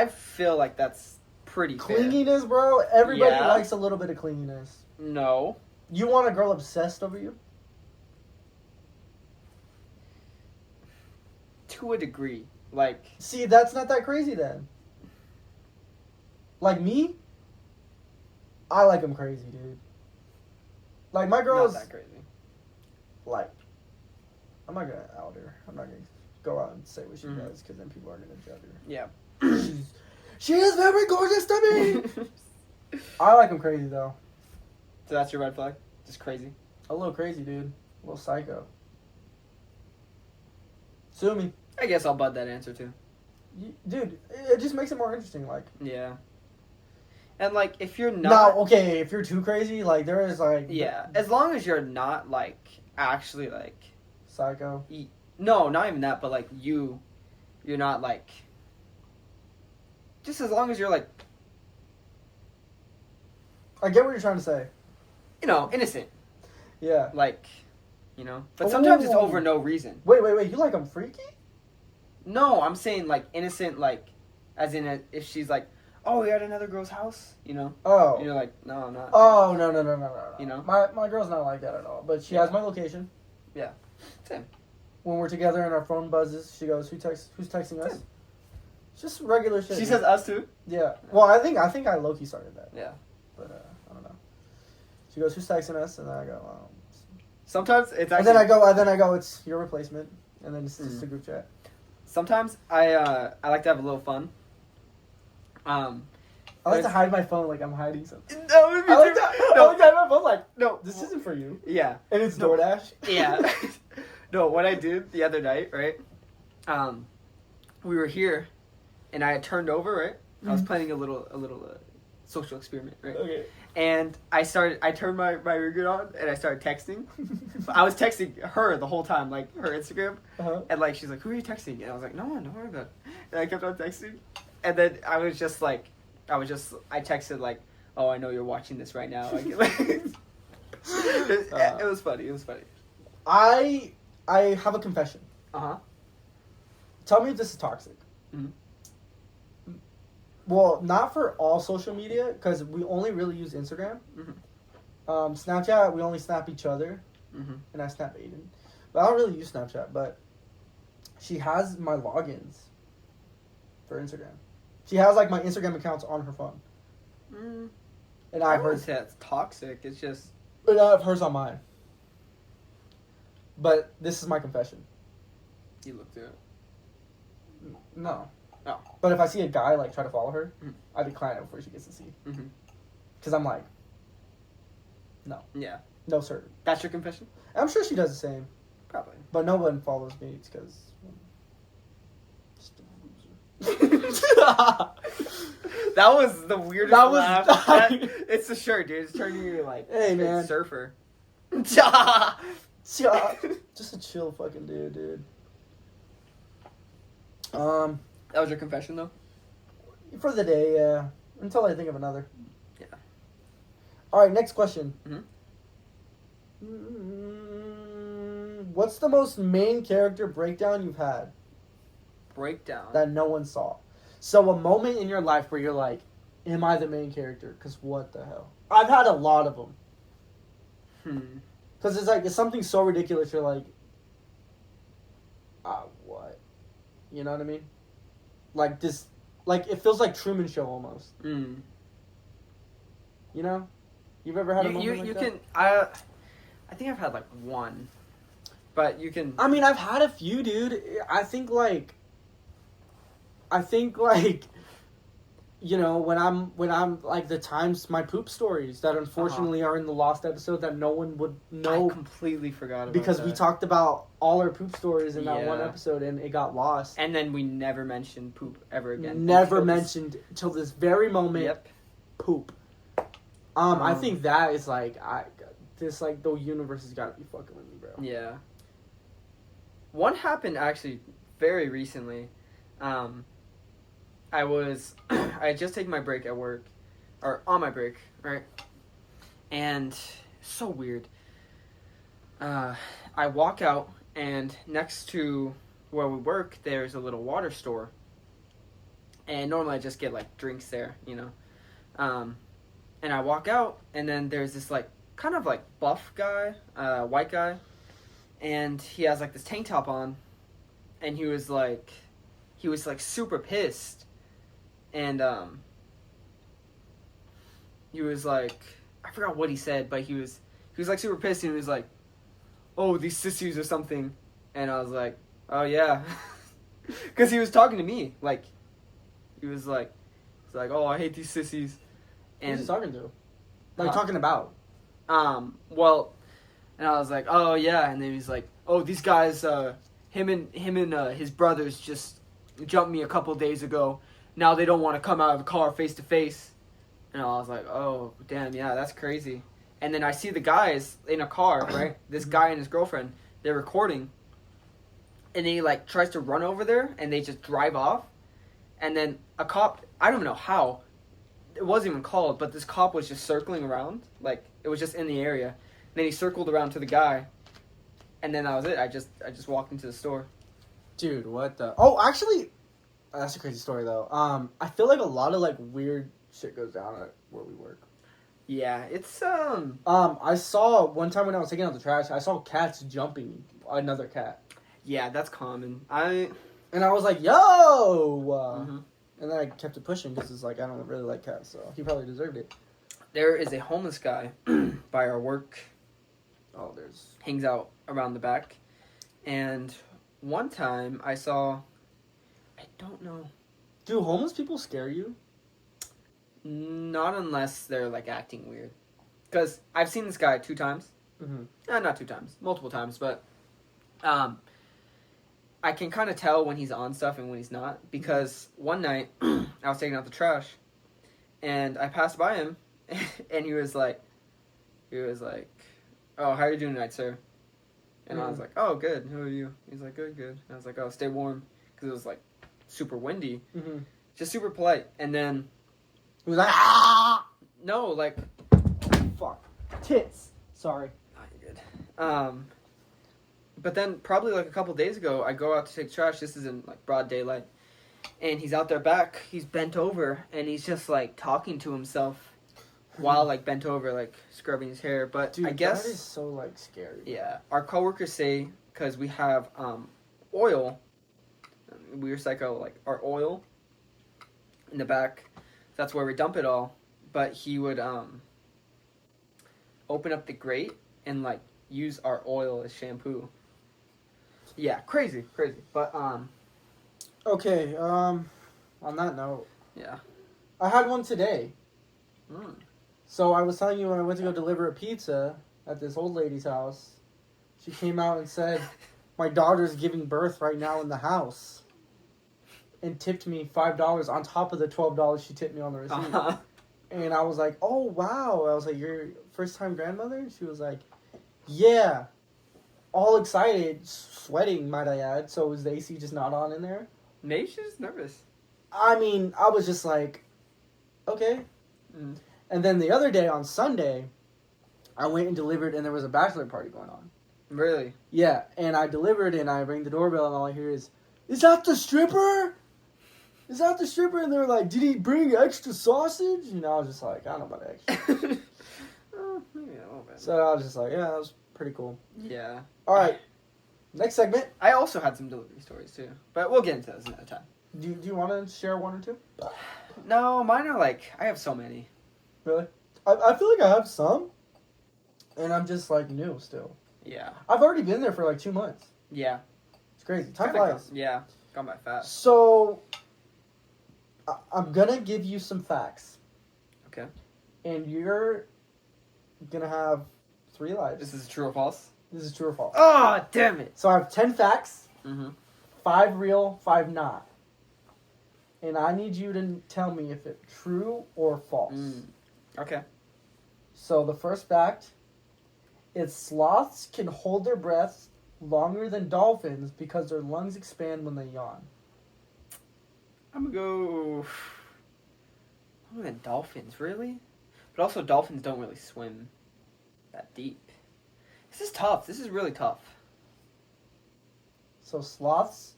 feel like that's pretty fair. Clinginess, bro. Everybody Yeah. likes a little bit of clinginess. No. You want a girl obsessed over you? To a degree. Like, See, that's not that crazy then. Like me, I like them crazy, dude. Like my girl's not that crazy. like, I'm not gonna out her. I'm not gonna go out and say what she Mhm. does because then people are gonna judge her. Yeah. She is very gorgeous to me. I like them crazy though. So that's your red flag? Just crazy? A little crazy, dude. A little psycho. Sue me. I guess I'll bud that answer too. Dude, it just makes it more interesting. Like, Yeah. And like, if you're not... no, okay, if you're too crazy, like, there is, like... Yeah. As long as you're not, like, actually, like... Psycho. No, not even that, but like, you're not, like... Just as long as you're, like... I get what you're trying to say. You know, innocent. Yeah. Like, you know? But sometimes it's Ooh. over no reason. Wait, you like them freaky? No, I'm saying, like, innocent, like... As in, if she's like... Oh, you're at another girl's house, you know? Oh. And you're like, no, I'm not. Oh, no. You know? My girl's not like that at all. But she has my location. Yeah. Same. When we're together and our phone buzzes, she goes, who's texting us? Same. It's just regular shit. She dude. says us too? Yeah. Well, I think I low-key started that. Yeah. But, I don't know. She goes, who's texting us? And then I go, Sometimes it's actually... and then I go, it's your replacement. And then it's just a group chat. Sometimes I like to have a little fun. I like to hide my phone like I'm hiding something. No, me too. I like to hide my phone like, No. this isn't for you. Yeah. And it's No. DoorDash. Yeah. No, what I did the other night, right? We were here, and I had turned over, right? I was planning a little social experiment, right? Okay. And I turned my ringer on, and I started texting. I was texting her the whole time, like, her Instagram. Uh-huh. And, like, she's like, who are you texting? And I was like, no one, don't worry about it. And I kept on texting. And then I texted, like, oh, I know you're watching this right now. Like, it was funny. It was funny. I have a confession. Uh-huh. Tell me if this is toxic. Mhm. Well, not for all social media, because we only really use Instagram. Mhm. Snapchat, we only snap each other, Mm-hmm. and I snap Aiden. But I don't really use Snapchat, but she has my logins for Instagram. She has, like, my Instagram accounts on her phone. And I I've wouldn't heard, say that's toxic. It's just... but I have hers on mine. But this is my confession. You look through it. No. Oh. But if I see a guy, like, try to follow her, Mhm. I decline it before she gets to see. Mm-hmm. Because I'm like, No. Yeah. No, sir. That's your confession? I'm sure she does the same. Probably. But no one follows me because... Just a loser. That was the weirdest laugh. It's the shirt, dude. It's turning you like hey, man. surfer. Just a chill fucking dude. That was your confession, though? For the day, yeah. Until I think of another. Yeah. Alright, next question. Mm-hmm. What's the most main character breakdown you've had? Breakdown? That no one saw. So a moment in your life where you're like, am I the main character? Because what the hell? I've had a lot of them. Because it's something so ridiculous, you're like, what? You know what I mean? Like this, like it feels like Truman Show almost. You know? You've ever had a moment like that? I think I've had like one. But you can... I mean, I've had a few, dude. I think like, you know, when I'm like the times my poop stories that unfortunately are in the lost episode that no one would know. I completely forgot about because that. we talked about all our poop stories in that one episode and it got lost. And then we never mentioned poop ever again. Never mentioned till this very moment. Yep. Poop. I think that is like the universe has got to be fucking with me, bro. Yeah. One happened actually very recently. I had just taken my break at work, or on my break, right? And so weird. I walk out, and next to where we work, there's a little water store. And normally I just get like drinks there, you know. And I walk out, and then there's this like kind of like buff guy, white guy, and he has like this tank top on, and he was like super pissed. And he was like, I forgot what he said, but he was like super pissed, and he was like, "Oh, these sissies or something," and I was like, "Oh yeah," because he was talking to me, like, he was like, "Oh, I hate these sissies," and who's he talking to? Like talking about? Well, and I was like, "Oh yeah," and then he's like, "Oh, these guys, him and his brothers just jumped me a couple days ago. Now they don't want to come out of the car face to face." And I was like, "Oh, damn, yeah, that's crazy." And then I see the guys in a car, right? This guy and his girlfriend, they're recording. And he, like, tries to run over there, and they just drive off. And then a cop, I don't know how, it wasn't even called, but this cop was just circling around. Like, it was just in the area. And then he circled around to the guy. And then that was it. I just walked into the store. Dude, what the... Oh, actually... That's a crazy story, though. I feel like a lot of, like, weird shit goes down at where we work. Yeah, it's, I saw, one time when I was taking out the trash, I saw cats jumping another cat. Yeah, that's common. And I was like, yo! And then I kept it pushing, because it's like, I don't really like cats, so he probably deserved it. There is a homeless guy by our work. Oh, there's... Hangs out around the back. And one time I saw... I don't know. Do homeless people scare you? Not unless they're, like, acting weird. Because I've seen this guy 2 times. Not 2 times. Multiple times. But I can kind of tell when he's on stuff and when he's not. Because one night, I was taking out the trash. And I passed by him. And he was like, "Oh, how are you doing tonight, sir?" And I was like, "Oh, good. Who are you?" He's like, "Good, good." And I was like, "Oh, stay warm." Because it was, like, super windy. Just super polite. And then... He was like, ah! No, like... Fuck. Tits. Sorry. Oh, you're good. But then, probably, like, a couple days ago, I go out to take trash. This is in, like, broad daylight. And he's out there back. He's bent over. And he's just, like, talking to himself while, like, bent over, like, scrubbing his hair. But dude, I guess... that is so, like, scary. Yeah. Our coworkers say, because we have oil... We recycle, like, our oil in the back. That's where we dump it all. But he would open up the grate and, like, use our oil as shampoo. Yeah, crazy. But, Okay, on that note. Yeah. I had one today. So I was telling you when I went to go deliver a pizza at this old lady's house, she came out and said, "My daughter's giving birth right now in the house," and tipped me $5 on top of the $12 she tipped me on the receipt. Uh-huh. And I was like, "Oh wow!" I was like, "Your first time grandmother?" And she was like, "Yeah." All excited, sweating, might I add. So was the AC just not on in there? Maybe she was nervous. I mean, I was just like, okay. Mm. And then the other day on Sunday, I went and delivered, and there was a bachelor party going on. Really? Yeah, and I delivered, and I rang the doorbell, and all I hear is that the stripper? Is that the stripper? And they were like, did he bring extra sausage? And I was just like, I don't know about extra. Oh, maybe a little bit. So I was just like, yeah, that was pretty cool. Yeah. All right, next segment. I also had some delivery stories too, but we'll get into those another time. Do you want to share one or two? No, mine are like, I have so many. Really? I feel like I have some, and I'm just like new still. Yeah. I've already been there for like 2 months. Yeah. It's crazy. Time Kinda flies. Yeah. Gone by fast. So, I'm gonna give you some facts. Okay. And you're gonna have 3 lives. This is true or false? This is true or false. Oh, damn it. So I have 10 facts, Mm-hmm. 5 real, 5 not. And I need you to tell me if it's true or false. Okay. So the first fact is sloths can hold their breath longer than dolphins because their lungs expand when they yawn. I'm gonna go... Longer than dolphins, really? But also dolphins don't really swim that deep. This is tough. This is really tough. So sloths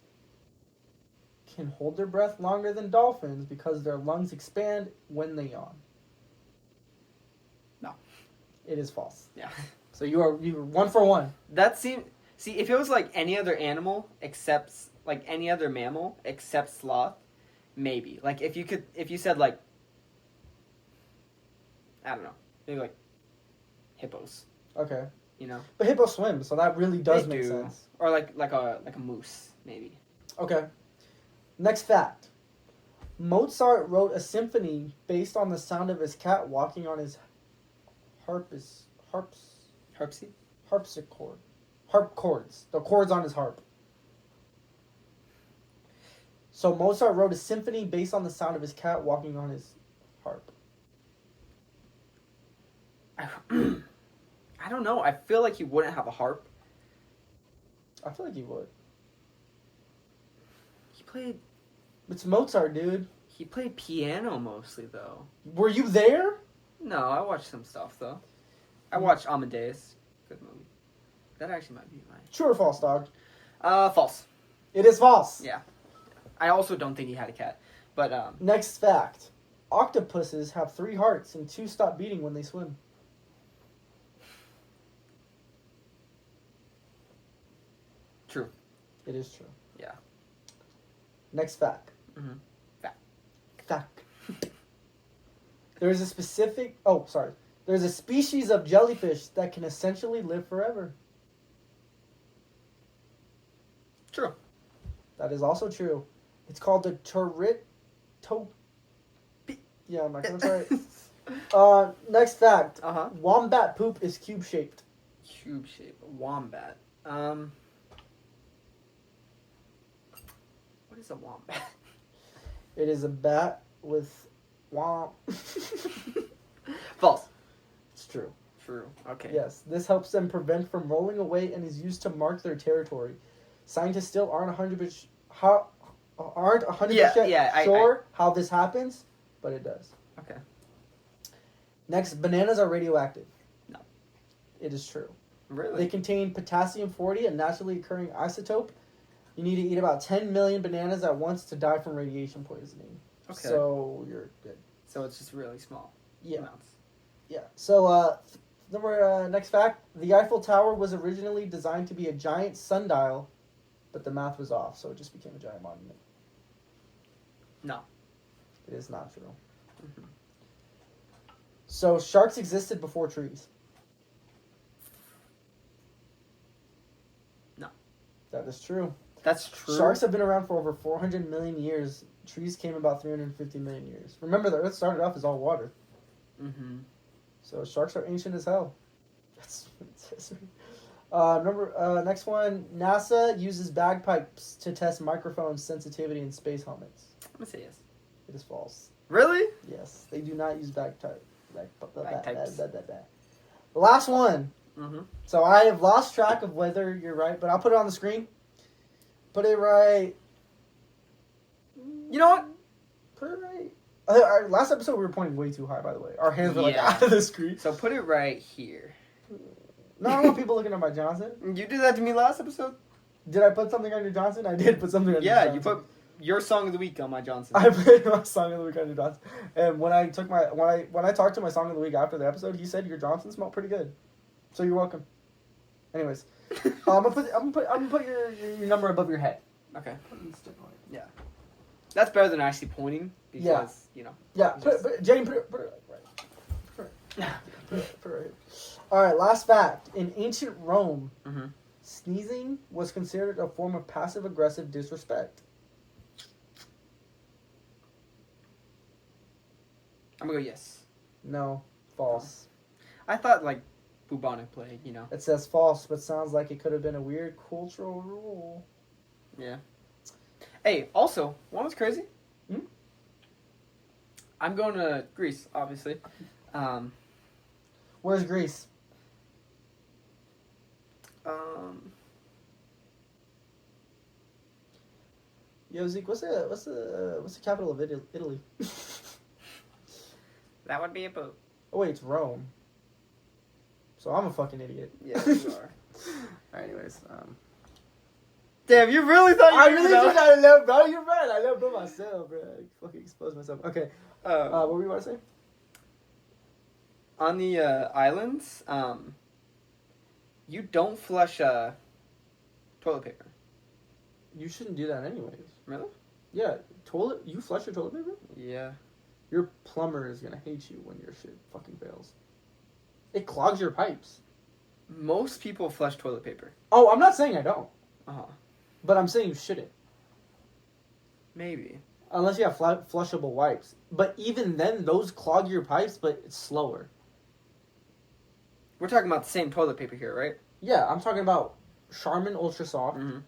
can hold their breath longer than dolphins because their lungs expand when they yawn. No. It is false. Yeah. So you're 1 for 1. That seems... See, if it was like any other animal except... Like any other mammal except sloth, maybe. Like if you said like... I don't know. Maybe like hippos. Okay. You know? But hippos swim, so that really does They make do. sense. Or like a moose, maybe. Okay. Next fact. Mozart wrote a symphony based on the sound of his cat walking on his harpsichord. Harp chords. The chords on his harp. So Mozart wrote a symphony based on the sound of his cat walking on his harp. I don't know. I feel like he wouldn't have a harp. I feel like he would. He played It's Mozart, dude. He played piano mostly, though. Were you there? No, I watched some stuff, though. I watched Amadeus. Good movie. That actually might be mine. True or false, dog? False. It is false. Yeah. I also don't think he had a cat. But, Next fact. Octopuses have 3 hearts and 2 stop beating when they swim. True. It is true. Yeah. Next fact. Mm-hmm. Fact. There's a specific... Oh, sorry. There's a species of jellyfish that can essentially live forever. True. That is also true. It's called the Yeah, I'm not going to try it. Next fact. Uh-huh. Wombat poop is cube-shaped. Cube shape. Wombat. What is a wombat? It is a bat with False. It's true. True. Okay. Yes, this helps them prevent from rolling away and is used to mark their territory. Scientists still aren't 100% sure how this happens, but it does. Okay. Next, bananas are radioactive. No. It is true. Really? They contain potassium-40, a naturally occurring isotope. You need to eat about 10 million bananas at once to die from radiation poisoning. Okay. So you're good. So it's just really small amounts. Yeah. So, next fact. The Eiffel Tower was originally designed to be a giant sundial, but the math was off, so it just became a giant monument. No. It is not true. Mm-hmm. So, sharks existed before trees. No. That is true. That's true. Sharks have been around for over 400 million years. Trees came about 350 million years. Remember, the Earth started off as all water. Mm-hmm. So sharks are ancient as hell. That's history. Next one. NASA uses bagpipes to test microphone sensitivity in space helmets. I'm gonna say yes. It is false. Really? Yes, they do not use bagpipes. Bagpipes. The last one. Mm-hmm. So I have lost track of whether you're right, but I'll put it on the screen. Put it right. You know what? Put it right. Our last episode we were pointing way too high, by the way. Our hands were like out of the screen. So put it right here. No, I don't want people looking at my Johnson. You did that to me last episode? Did I put something on your Johnson? I did put something on your Johnson. Yeah, you put your song of the week on my Johnson. I put my song of the week on your Johnson. And when I talked to my song of the week after the episode, he said your Johnson smelled pretty good. So you're welcome. Anyways, I'm gonna put your number above your head. Okay. Yeah. That's better than actually pointing because you know. Yeah. Jane, put it right. Put it right. All right. Last fact: in ancient Rome, sneezing was considered a form of passive-aggressive disrespect. I'm gonna go yes. No, false. I thought like bubonic plague, you know. It says false, but sounds like it could have been a weird cultural rule. Yeah. Hey, also, one was crazy. I'm going to Greece, obviously. Where's Greece? Yo, Zeke, what's the capital of Italy? That would be a poop. Oh wait, it's Rome. So I'm a fucking idiot. Yeah, you are. Alright, anyways. Damn, you really thought you I knew really that? did. I love, bro. You're right. I love myself, bro. I fucking exposed myself. Okay. What were you about to say? On the islands, you don't flush toilet paper. You shouldn't do that anyways. Really? Yeah, you flush your toilet paper? Yeah. Your plumber is gonna hate you when your shit fucking fails. It clogs your pipes. Most people flush toilet paper. Oh, I'm not saying I don't. Uh-huh. But I'm saying you shouldn't. Maybe. Unless you have flushable wipes. But even then, those clog your pipes, but it's slower. We're talking about the same toilet paper here, right? Yeah, I'm talking about Charmin Ultra Soft Mm-hmm.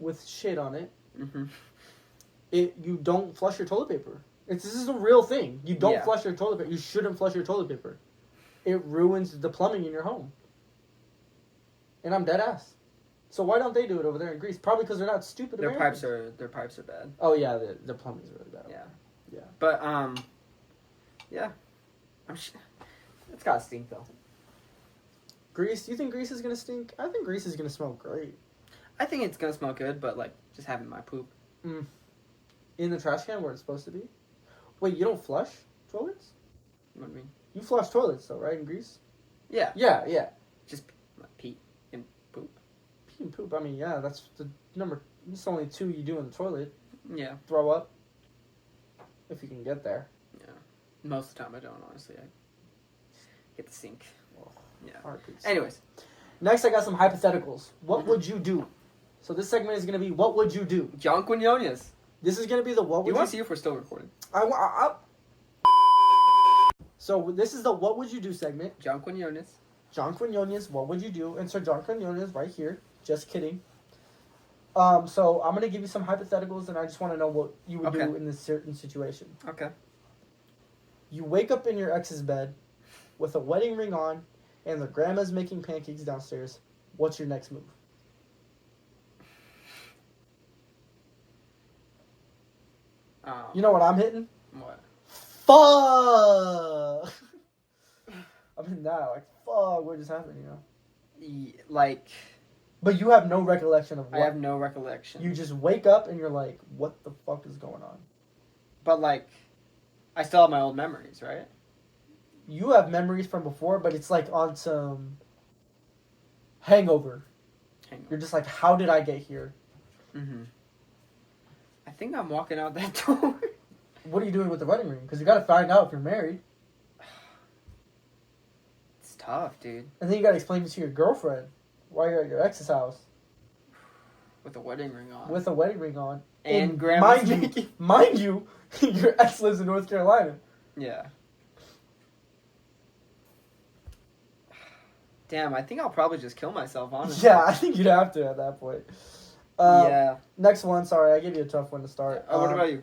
with shit on it. Mm-hmm. You don't flush your toilet paper. This is a real thing. You don't Yeah. flush your toilet paper. You shouldn't flush your toilet paper. It ruins the plumbing in your home. And I'm dead ass. So why don't they do it over there in Greece? Probably because they're not stupid. Their Americans. pipes are bad. Oh yeah, the plumbing's really bad. Yeah. Yeah. But yeah. It's gotta stink though. Greece? Do you think Greece is gonna stink? I think Greece is gonna smell great. I think it's gonna smell good, but like just having my poop. In the trash can where it's supposed to be. Wait, you don't flush toilets? What do you mean? You flush toilets though, right? In Greece? Yeah. Yeah. Just like pee and poop. Pee and poop. I mean, yeah, that's the number. It's only two you do in the toilet. Yeah. Throw up. If you can get there. Yeah. Most of the time I don't, honestly. I get the sink. Oh, Yeah. heartbeats. Anyways. Next, I got some hypotheticals. What would you do? So this segment is going to be, what would you do? John Quinones. This is going to be the what would You you... want to see if we're still recording? So this is the what would you do segment. John Quinones. John Quinones, what would you do? Insert John Quinones right here. Just kidding. So I'm going to give you some hypotheticals, and I just want to know what you would do in this certain situation. Okay. You wake up in your ex's bed with a wedding ring on, and the grandma's making pancakes downstairs. What's your next move? You know what I'm hitting? What? Fuck! I'm in that, like, fuck, what just happened, you know? Like... But you have no recollection of what... I have no recollection. You just wake up and you're like, what the fuck is going on? But, like, I still have my old memories, right? You have memories from before, but it's like on some hangover. You're just like, how did I get here? Mm-hmm. I think I'm walking out that door. What are you doing with the wedding ring? Because you got to find out if you're married. It's tough, dude. And then you got to explain it to your girlfriend while you're at your ex's house. With a wedding ring on. With a wedding ring on. And grandma's mind you, your ex lives in North Carolina. Yeah. Damn, I think I'll probably just kill myself, honestly. Yeah, I think you'd have to at that point. Yeah. Next one. Sorry, I gave you a tough one to start. What about you?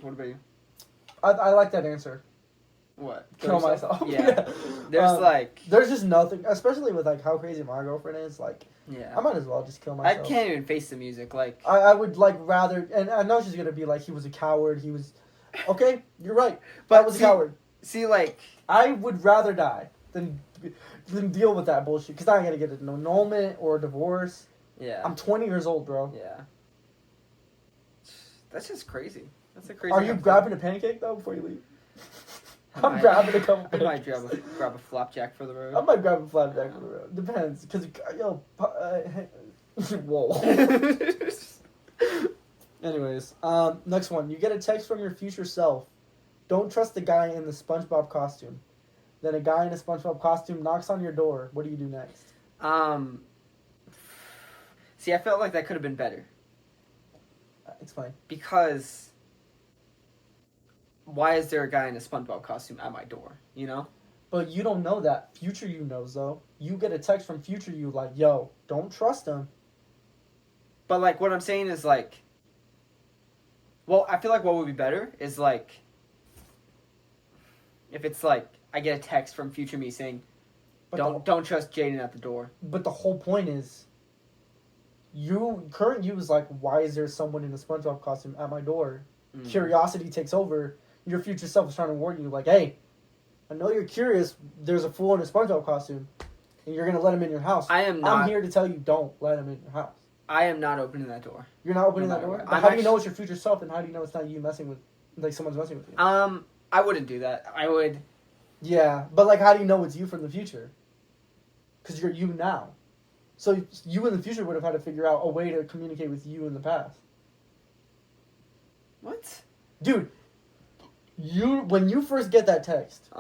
I like that answer. What? Kill myself. Yeah. There's there's just nothing, especially with like how crazy my girlfriend is. Like, yeah. I might as well just kill I myself. can't even face the music. Like, I would like rather, and I know she's gonna be like, he was a coward. He was, okay, you're right. But I was a coward. See, like, I would rather die than deal with that bullshit. Because I'm gonna get an annulment or a divorce. yeah. I'm 20 years old, bro. Yeah. That's just crazy. That's a crazy. Are you grabbing a pancake though before you leave? I'm might. grabbing a couple. I might pancakes. grab a flapjack for the road. I might grab a flapjack for the road. Depends, because whoa. Anyways, next one. You get a text from your future self. Don't trust the guy in the SpongeBob costume. Then a guy in a SpongeBob costume knocks on your door. What do you do next? See, I felt like that could have been better. Explain. Because why is there a guy in a SpongeBob costume at my door? You know? But you don't know that. Future you knows, though. You get a text from future you like, yo, don't trust him. But, like, what I'm saying is, like... Well, I feel like what would be better is, like... If it's, like, I get a text from future me saying, don't trust Jaden at the door. But the whole point is... Current you is like, why is there someone in a SpongeBob costume at my door? Mm. Curiosity takes over. Your future self is trying to warn you, like, hey, I know you're curious. There's a fool in a SpongeBob costume, and you're gonna let him in your house. I'm here to tell you, don't let him in your house. I am not opening that door. You're not opening that door? But how do you know it's your future self, and how do you know it's not you messing with, like, someone's messing with you? I wouldn't do that. I would... Yeah, but, like, how do you know it's you from the future? Because you're you now. So you in the future would have had to figure out a way to communicate with you in the past. What? Dude, when you first get that text,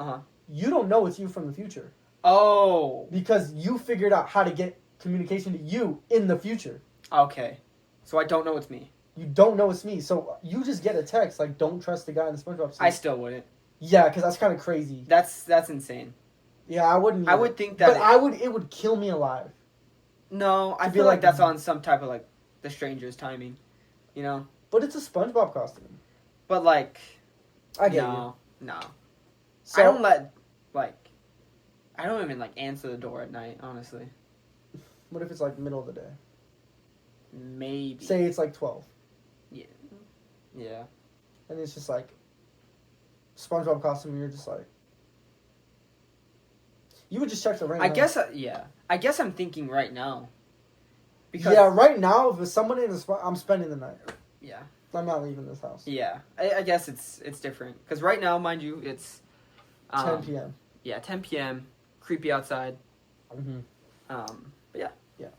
you don't know it's you from the future. Oh. Because you figured out how to get communication to you in the future. Okay. So I don't know it's me. You don't know it's me. So you just get a text like, don't trust the guy in the SpongeBob suit. I still wouldn't. Yeah, because that's kind of crazy. That's insane. Yeah, I wouldn't. I would think that... But it would kill me alive. No, I feel like that's on some type of, like, The Stranger's timing. You know? But it's a SpongeBob costume. But, like... I get you. No. So, I don't I don't even, like, answer the door at night, honestly. What if it's, like, middle of the day? Maybe. Say it's, like, 12. Yeah. Yeah. And it's just, like, SpongeBob costume, and you're just, like... You would just check the ring. I guess I'm thinking right now. Because right now, if it's someone in the spot, I'm spending the night. Yeah. I'm not leaving this house. Yeah. I guess it's different. Because right now, mind you, it's... 10 p.m. Yeah, 10 p.m. Creepy outside. Mm-hmm. But yeah. Yeah.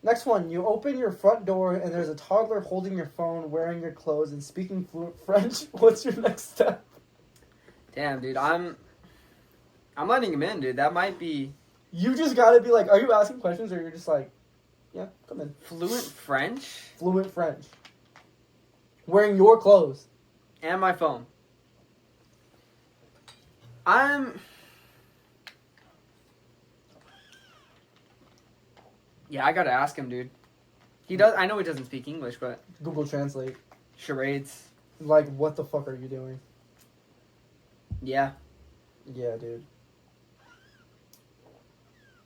Next one. You open your front door, and there's a toddler holding your phone, wearing your clothes, and speaking fluent French. What's your next step? Damn, dude. I'm letting him in, dude. That might be... You just gotta be like, are you asking questions, or you're just like, yeah, come in. Fluent French? Fluent French. Wearing your clothes. And my phone. Yeah, I gotta ask him, dude. I know he doesn't speak English, but... Google Translate. Charades. Like, what the fuck are you doing? Yeah. Yeah, dude.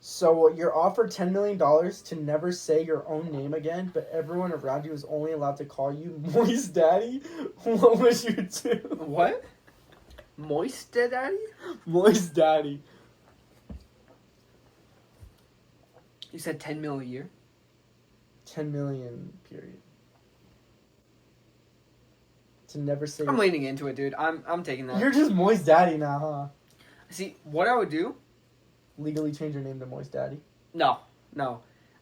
So you're offered $10 million to never say your own name again, but everyone around you is only allowed to call you Moist Daddy. What would you do? What? Moist Daddy? Moist Daddy. You said 10 mil a year? 10 million, period. To never say... I'm leaning into it, dude. I'm taking that. You're just Moist Daddy now, huh? See, what I would do... Legally change your name to Moist Daddy? No.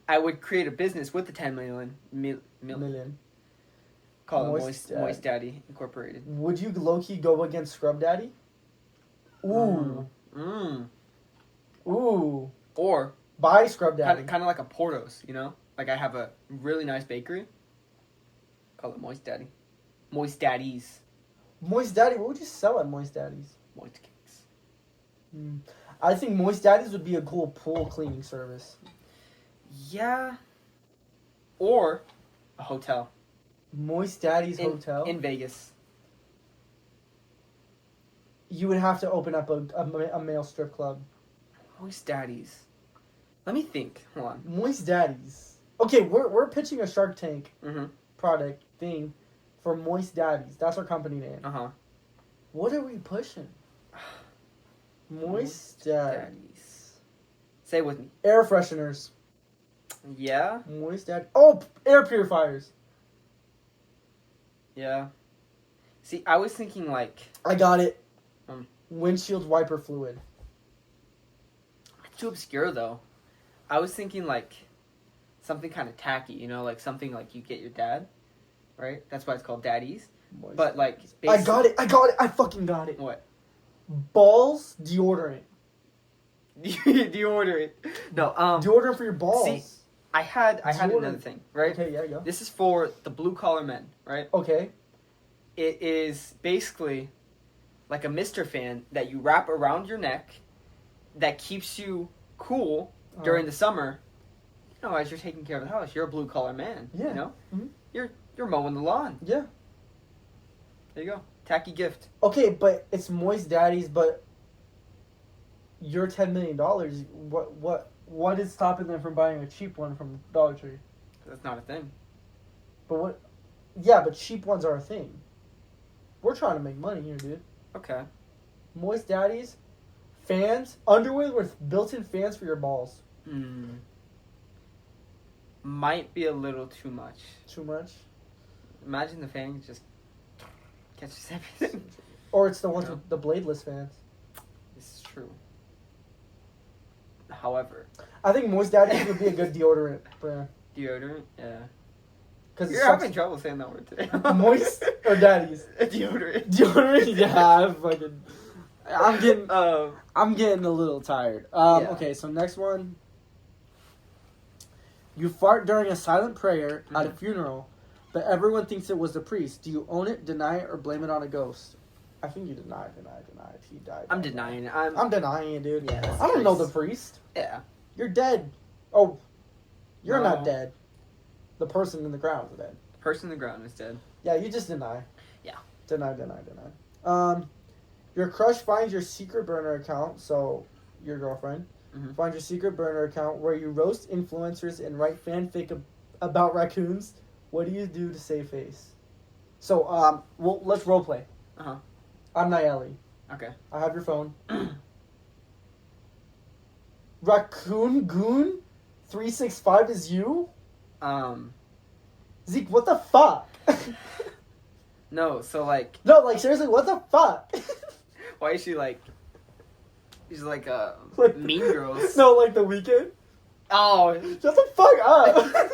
I would create a business with the 10 million. Call it Moist Daddy Incorporated. Would you low-key go against Scrub Daddy? Ooh. Ooh. Or... Buy Scrub Daddy. Kind of like a Portos, you know? Like I have a really nice bakery. Call it Moist Daddy. Moist Daddies. Moist Daddy? What would you sell at Moist Daddies? Moist cakes. I think Moist Daddies would be a cool pool cleaning service. Yeah. Or a hotel. Moist Daddy's Hotel? In Vegas. You would have to open up a male strip club. Moist Daddies. Let me think. Hold on. Moist Daddies. Okay, we're pitching a Shark Tank product thing for Moist Daddies. That's our company name. Uh-huh. What are we pushing? Moist Daddies. Say it with me. Air fresheners. Yeah? Moist Daddy. Oh, air purifiers. Yeah. See, I was thinking like... I got it. Windshield wiper fluid. It's too obscure, though. I was thinking like something kind of tacky, you know, like something like you get your dad, right? That's why it's called Daddies. Moist but like... I got it. I fucking got it. What? Balls deodorant. Deodorant. No, deodorant for your balls. See, I had another thing, right? Okay, yeah, go. This is for the blue collar men, right? Okay. It is basically like a Mr. Fan that you wrap around your neck that keeps you cool during the summer. You know, as you're taking care of the house, you're a blue collar man. Yeah. You know, Mm-hmm. you're mowing the lawn. Yeah. There you go, tacky gift. Okay, but it's Moist Daddies, but you're $10 million. What is stopping them from buying a cheap one from Dollar Tree? That's not a thing. But what? Yeah, but cheap ones are a thing. We're trying to make money here, dude. Okay. Moist Daddies, fans, underwear with built-in fans for your balls. Might be a little too much. Too much? Imagine the fan just catches everything. Or it's the ones with the bladeless fans. This is true. However, I think Moist Daddies would be a good deodorant brand. deodorant, yeah. Cause You're having trouble saying that word today. Moist or Daddies? Deodorant. Deodorant? Yeah, I'm getting a little tired. Yeah. Okay, so next one. You fart during a silent prayer at a funeral, but everyone thinks it was the priest. Do you own it, deny it, or blame it on a ghost? I think you deny it. He died. I'm denying it. I'm denying it, dude. Yeah, I don't know the priest. Yeah. You're dead. Oh, you're No. not dead. The person in the ground is dead. The person in the ground is dead. Yeah, you just deny. Yeah. Deny. Your crush finds your secret burner account, so your girlfriend finds your secret burner account where you roast influencers and write fanfic about raccoons. What do you do to save face? So, well, let's roleplay. I'm Nayeli. Okay. I have your phone. Raccoon Goon 365 is you? Zeke, what the fuck? No, so like... No, like, seriously, what the fuck? Why is she like... She's like, Like, Mean Girls. No, like The Weeknd? Oh. Shut the fuck up!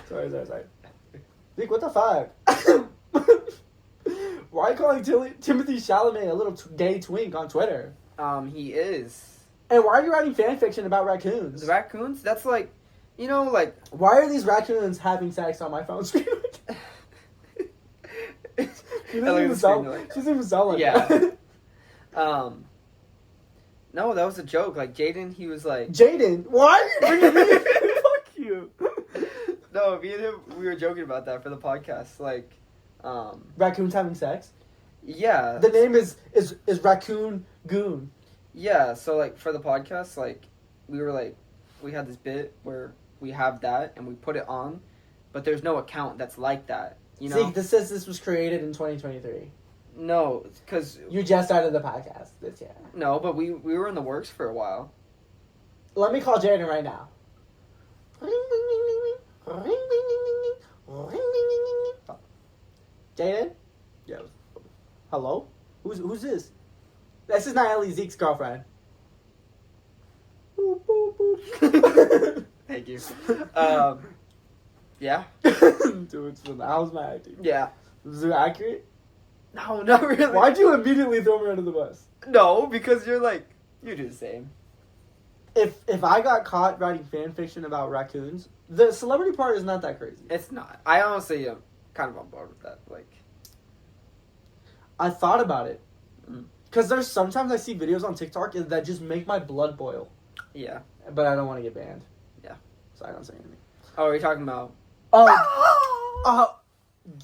Sorry. Zeke, what the fuck? Why are you calling Timothy Chalamet a little gay twink on Twitter? He is. And why are you writing fan fiction about raccoons? The raccoons? That's like, you know, like... Why are these raccoons having sex on my phone screen? She doesn't even sound like that. No, that was a joke. Like, Jaden, he was like... Jaden? Why are you bringing me in? Fuck you. No, me and him, we were joking about that for the podcast. Like, Raccoons having sex? Yeah. The name is Raccoon Goon. Yeah, so, like, for the podcast, like, we were, like, we had this bit where we have that, and we put it on, but there's no account that's like that, you know? See, this says this was created in 2023. No, because... You just started the podcast this year. No, but we were in the works for a while. Let me call Jaden right now. Jaden? Yeah. Hello? Who's this? This is Nayeli, Zeke's girlfriend. Boop, boop, boop. Thank you. Yeah. Dude, how's my acting? Yeah. Was it accurate? No, not really. Why'd you immediately throw me under the bus? No, because you're like, you do the same. If I got caught writing fan fiction about raccoons, the celebrity part is not that crazy. It's not. I honestly am kind of on board with that. Like, I thought about it. Because there's sometimes I see videos on TikTok that just make my blood boil. Yeah. But I don't want to get banned. Yeah. So I don't say anything. Oh, are you talking about?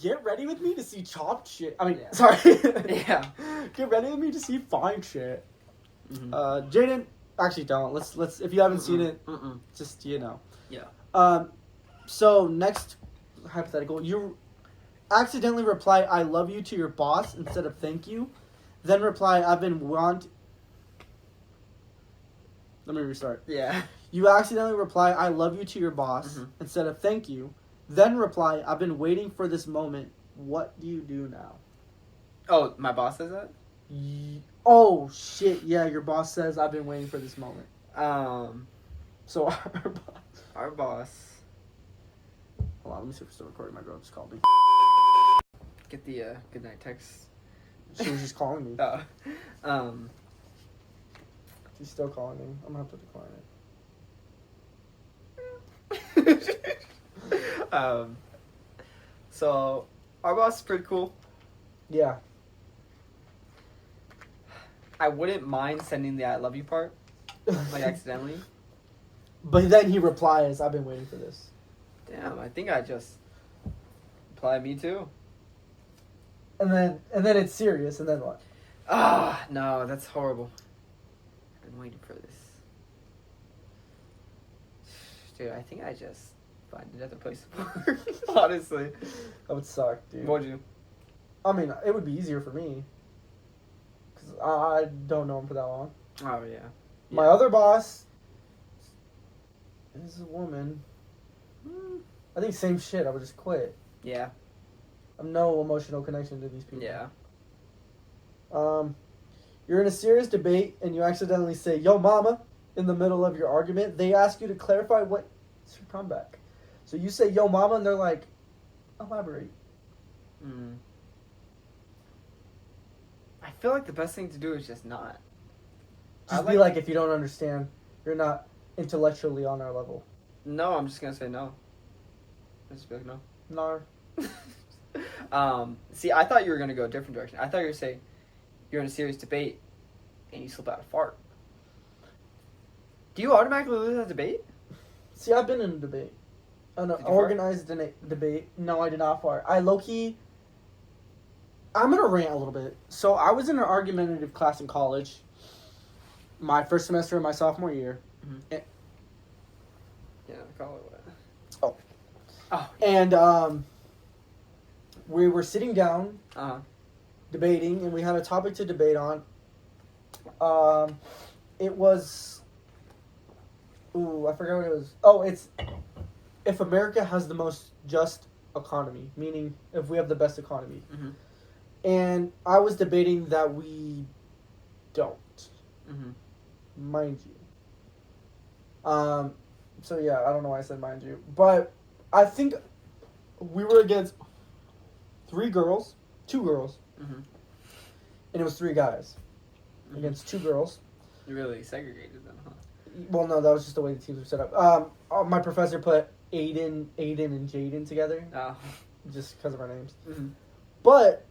Get ready with me to see chopped shit. I mean, Yeah. sorry. Yeah. Get ready with me to see fine shit. Mm-hmm. Jaden, actually don't. Let's. If you haven't seen it, just Yeah. So next hypothetical, you accidentally reply "I love you" to your boss instead of "thank you," then reply "I've been want." Let me restart. Yeah. You accidentally reply "I love you" to your boss instead of "thank you," then reply "I've been waiting for this moment." What do you do now? Oh, my boss says that? Oh shit! Yeah, your boss says I've been waiting for this moment. So our boss. Hold on, let me see if we're still recording. My girl just called me. Get the good night text. She was just calling me. She's still calling me. I'm gonna have to decline it. So our boss is pretty cool. Yeah. I wouldn't mind sending the "I love you" part, like accidentally. But then he replies, "I've been waiting for this." Damn, I think I just reply "me too." And then it's serious. And then what? No, that's horrible. I've been waiting for this. Dude, I think I just find another place to work. Honestly. That would suck, dude. What'd you? I mean, it would be easier for me. Because I don't know him for that long. Oh, yeah. My other boss is a woman. I think same shit. I would just quit. Yeah. I have no emotional connection to these people. Yeah. You're in a serious debate and you accidentally say, "Yo, mama," in the middle of your argument. They ask you to clarify what's your comeback. So you say, "Yo, mama," and they're like, "Elaborate." I feel like the best thing to do is just not. Just be like, if you don't understand, you're not intellectually on our level. No, I'm just gonna say no. I'll just be like, no. No. See, I thought you were gonna go a different direction. I thought you were saying you're in a serious debate and you slip out a fart. Do you automatically lose that debate? See, I've been in a debate. An organized debate. No, I did not fart. I low-key... I'm going to rant a little bit. So, I was in an argumentative class in college. My first semester of my sophomore year. Yeah, call it what? Oh. And, we were sitting down, debating, and we had a topic to debate on. It was... Ooh, I forgot what it was. Oh, it's if America has the most just economy, meaning if we have the best economy. And I was debating that we don't. Mind you. So yeah, I don't know why I said mind you. But I think we were against two girls. And it was 3 guys. Against 2 girls. You really segregated them, huh? Well, no, that was just the way the teams were set up. My professor put Aiden, and Jaden together. Oh. Just because of our names. But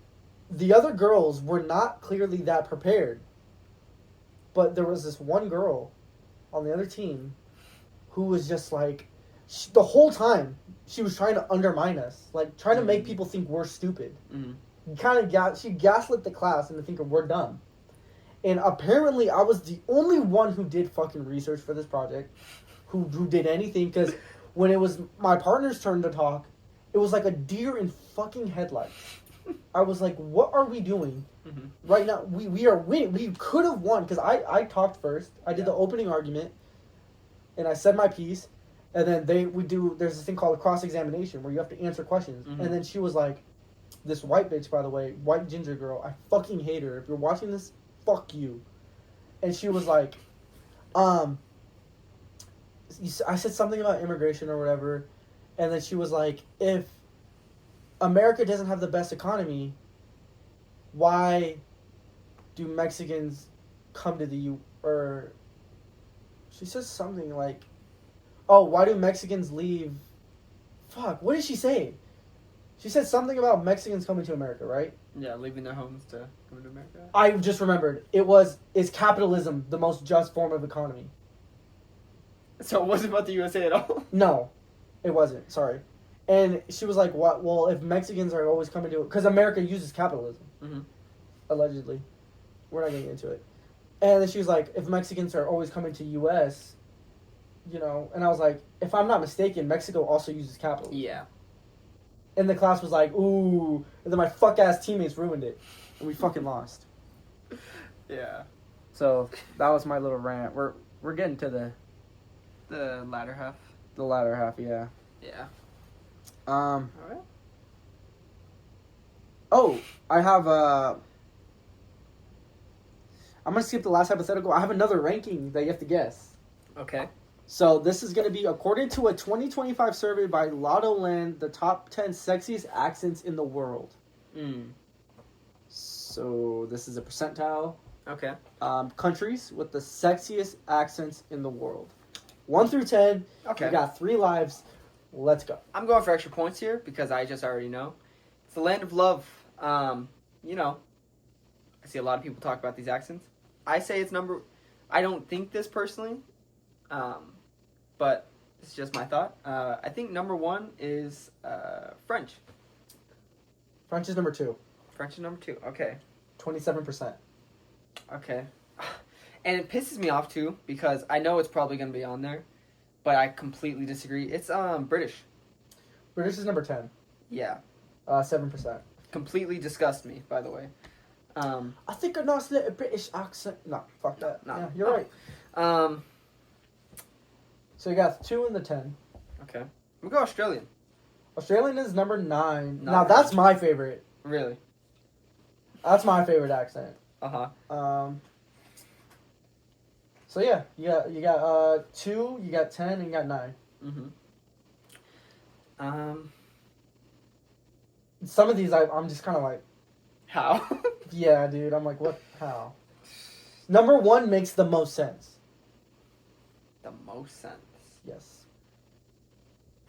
the other girls were not clearly that prepared. But there was this one girl on the other team who was just like, the whole time, she was trying to undermine us. Like, trying to make people think we're stupid. She gaslit the class into thinking we're dumb. And apparently, I was the only one who did fucking research for this project, who did anything, because when it was my partner's turn to talk, it was like a deer in fucking headlights. I was like, what are we doing? Right now, we are winning. We could have won, because I talked first. I did the opening argument, and I said my piece, and then there's this thing called a cross-examination, where you have to answer questions. And then she was like, this white bitch, by the way, white ginger girl, I fucking hate her. If you're watching this, fuck you. And she was like, I said something about immigration or whatever, and then she was like, if America doesn't have the best economy, why do Mexicans come to the or she says something like, oh, why do Mexicans leave? Fuck, what did she say? She said something about Mexicans coming to America, right? Yeah, leaving their homes to come to America. I just remembered. Is capitalism the most just form of economy? So it wasn't about the USA at all? No, it wasn't. Sorry. And she was like, "What? Well, if Mexicans are always coming to it, because America uses capitalism, allegedly. We're not getting into it." And then she was like, "If Mexicans are always coming to U.S., you know," and I was like, "If I'm not mistaken, Mexico also uses capitalism." Yeah. And the class was like, "Ooh," and then my fuck ass teammates ruined it, and we fucking lost. Yeah. So that was my little rant. We're getting to The latter half. the latter half, yeah. Yeah. Alright. Oh, I have I'm gonna skip the last hypothetical. I have another ranking that you have to guess. okay. So this is gonna be according to a 2025 survey by Lotto Land, the top 10 sexiest accents in the world. So this is a percentile. Okay. Countries with the sexiest accents in the world. 1 through 10. Okay. We got 3 lives. Let's go. I'm going for extra points here because I just already know. It's the land of love. You know, I see a lot of people talk about these accents. I say it's I don't think this personally, but it's just my thought. I think number 1 is French. French is number 2. French is number 2. Okay. 27%. Okay. And it pisses me off too because I know it's probably going to be on there, but I completely disagree. It's British. British is number 10. Yeah. 7%. Completely disgusts me, by the way. I think a nice little British accent. No, fuck that. No. Yeah, you're right. So you got 2 in the 10. Okay. I'm gonna go Australian. Australian is number 9. Not Now that's French. my favorite. Really? That's my favorite accent. Uh-huh. So yeah, you got 2, you got 10, and you got 9. Some of these I'm just kind of like, How? yeah, dude. I'm like, what? How? Number 1 makes the most sense. The most sense. Yes.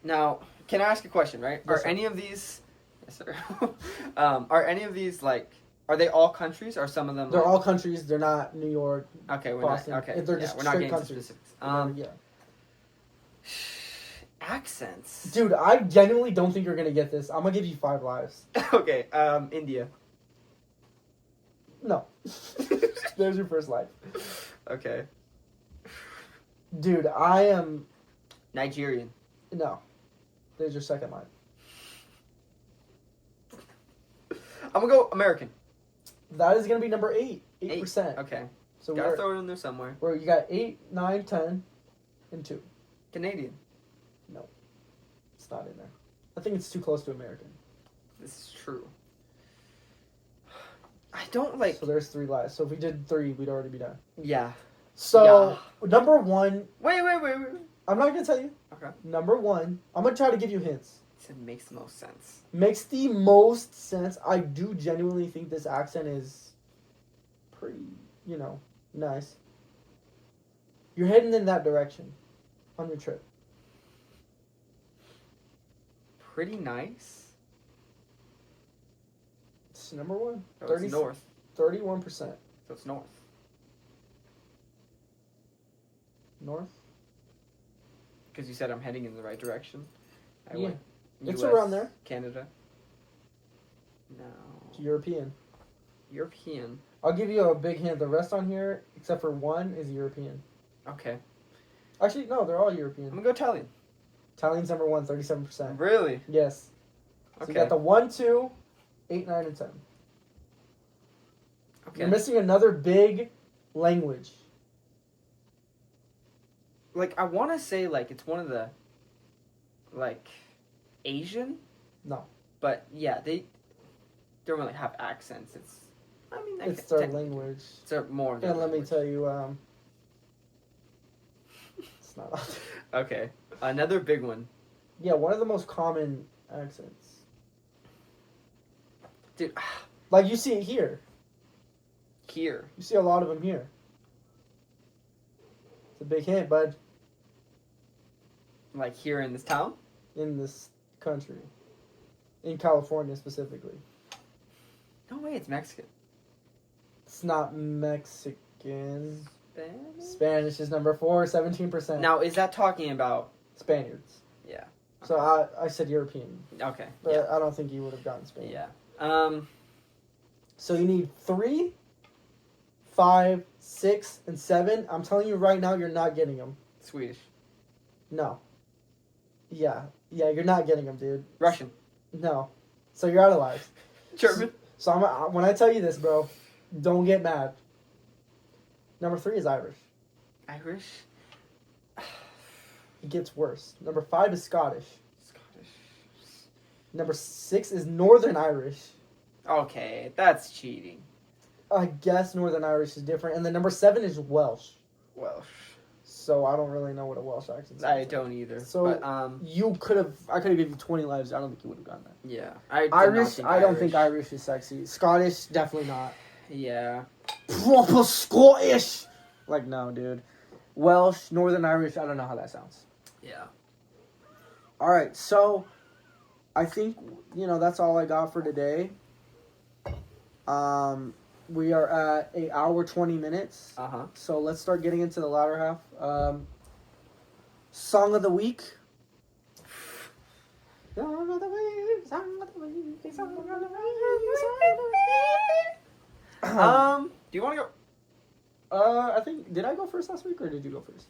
Now, can I ask a question, right? Yes, Are sir. any of these... Yes, sir. Are any of these, like... Are they all countries, or some of them... They're like... all countries. They're not New York. Okay, we're Boston. not... Okay, They're just we're not straight getting countries. specifics. Yeah. Accents. Dude, I genuinely don't think you're gonna get this. I'm gonna give you 5 lives. Okay, India. No. There's your first life. Okay. Dude, I am... Nigerian. No. There's your second life. I'm gonna go American. That is gonna be number 8. 8%. Okay. So Gotta throw it in there somewhere. you got 8, 9, 10, and 2. Canadian. No. It's not in there. I think it's too close to American. This is true. I don't like... So there's 3 lives. So if we did 3, we'd already be done. Yeah. So, number 1... Wait. I'm not gonna tell you. Okay. Number 1... I'm gonna try to give you hints. It makes the most sense. Makes the most sense. I do genuinely think this accent is pretty, nice. You're heading in that direction on your trip. Pretty nice. It's number 1. So it's north. 31%. So it's north. North? Because you said I'm heading in the right direction. I Yeah. went It's US, around there. Canada. No. European. European. I'll give you a big hint. The rest on here, except for 1, is European. Okay. Actually, no, they're all I'm European. gonna go Italian. Italian's number 1, 37%. Really? Yes. So Okay. you got the 1, 2, 8, 9, and 10. Okay. You're missing another big language. Like, I want to say, like, it's one of the, like, Asian? No. But, yeah, they don't really have accents. It's their language. It's more of their And let me language. tell you, it's not. Okay. Another big one. Yeah, one of the most common accents. Dude, Like, you see it here. here. You see a lot of them here. It's a big hint, bud, Like, here in this town? in this country. In California, specifically. No way, it's Mexican. It's not Mexican. Spanish? Spanish is number 4, 17%. Now, is that talking about... Spaniards. Yeah. So I said European. Okay. But Yeah. I don't think you would have gotten Spain. Yeah. So you need 3, 5, 6, and 7. I'm telling you right now, you're not getting them. Swedish. No. Yeah, you're not getting them, dude. Russian. No. So you're out of lives. German. So when I tell you this, bro, don't get mad. Number 3 is Irish. Irish. It gets worse. Number 5 is Scottish. Scottish. Number 6 is Northern Irish. Okay, that's cheating. I guess Northern Irish is different. And then number 7 is Welsh. Welsh. So I don't really know what a Welsh accent is. I don't either. So but, I could have given you 20 lives. I don't think you would have gotten that. yeah. Irish, I don't think Irish is sexy. Scottish, definitely not. Yeah. Proper Scottish! Like, no, dude. Welsh, Northern Irish, I don't know how that sounds. Yeah. Alright, so I think, that's all I got for today. We are at 1 hour, 20 minutes. Uh-huh. So let's start getting into the latter half. Song of the week. Song of the week, song of the week, song of the week. Do you want to go? I think, did I go first last week or did you go first?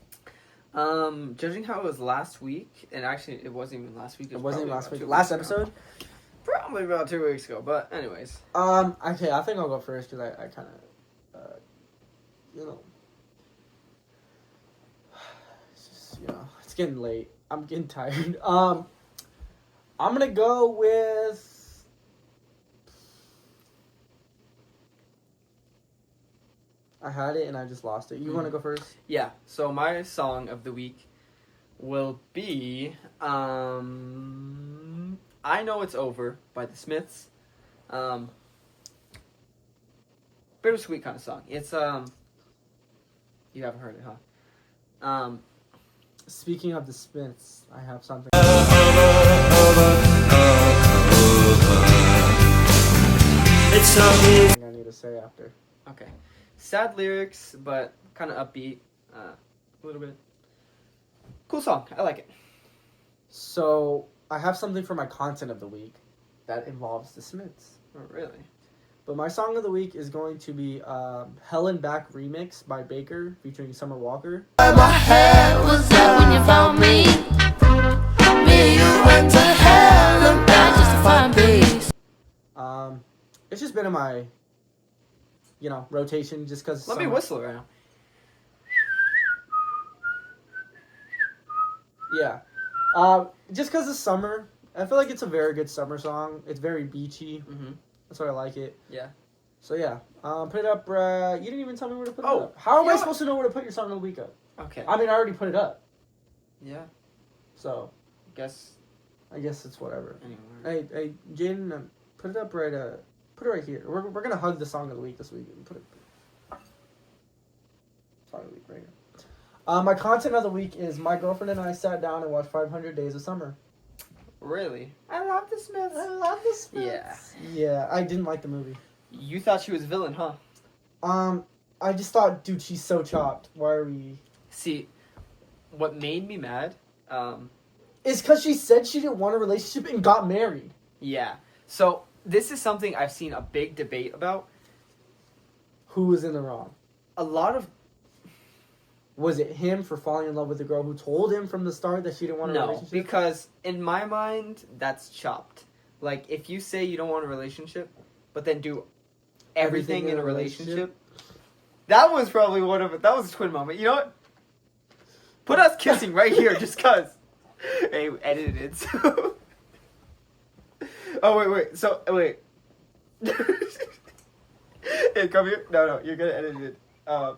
Judging how it was last week, and actually it wasn't even last week. It wasn't even last probably week. about 2 Last weeks ago. episode? Probably about 2 weeks ago, but anyways. Okay, I think I'll go first because I kind of, it's just, it's getting late. I'm getting tired. I'm gonna go with. I had it and I just lost it. You want to go first? Yeah. So my song of the week will be "I Know It's Over" by the Smiths. Bittersweet kind of song. It's you haven't heard it, huh? Speaking of the Smiths, I have something. It's something I need to say after. Okay. Sad lyrics, but kind of upbeat. A little bit. Cool song. I like it. So I have something for my content of the week that involves the Smiths. Oh, really? But my song of the week is going to be Hell and Back Remix by Baker featuring Summer Walker. My head was up when you found me. Me and you went to hell and back just to find peace. It's just been in my, rotation just because. Let me whistle right now. Yeah. Just because it's summer. I feel like it's a very good summer song. It's very beachy. Mm-hmm. That's why I like it. Yeah. So yeah. Put it up. You didn't even tell me where to put it Oh, up. How am I what? supposed to know where to put your song of the week up? Okay. I mean, I already put it up. Yeah. So I I guess it's whatever. Anyway. Hey, Jaden, put it up right. Put it right here. We're gonna hug the song of the week this week and put it. Song of the week right here. My content of the week is my girlfriend and I sat down and watched 500 Days of Summer. Really? I love the Smiths. I love the Smiths. Yeah. Yeah, I didn't like the movie. You thought she was a villain, huh? I just thought, dude, she's so chopped. Why are we? See, what made me mad, It's because she said she didn't want a relationship and got married. yeah. So, this is something I've seen a big debate about. Who was in the wrong? A lot of... Was it him for falling in love with the girl who told him from the start that she didn't want a No, relationship? because in my mind, that's chopped. Like, if you say you don't want a relationship, but then do everything in a relationship, that was probably that was a twin moment. You know what? Put us kissing right here, just cause. Hey, edited it, so. Oh, wait. So, wait. Hey, come here. No, you're gonna edit it. No,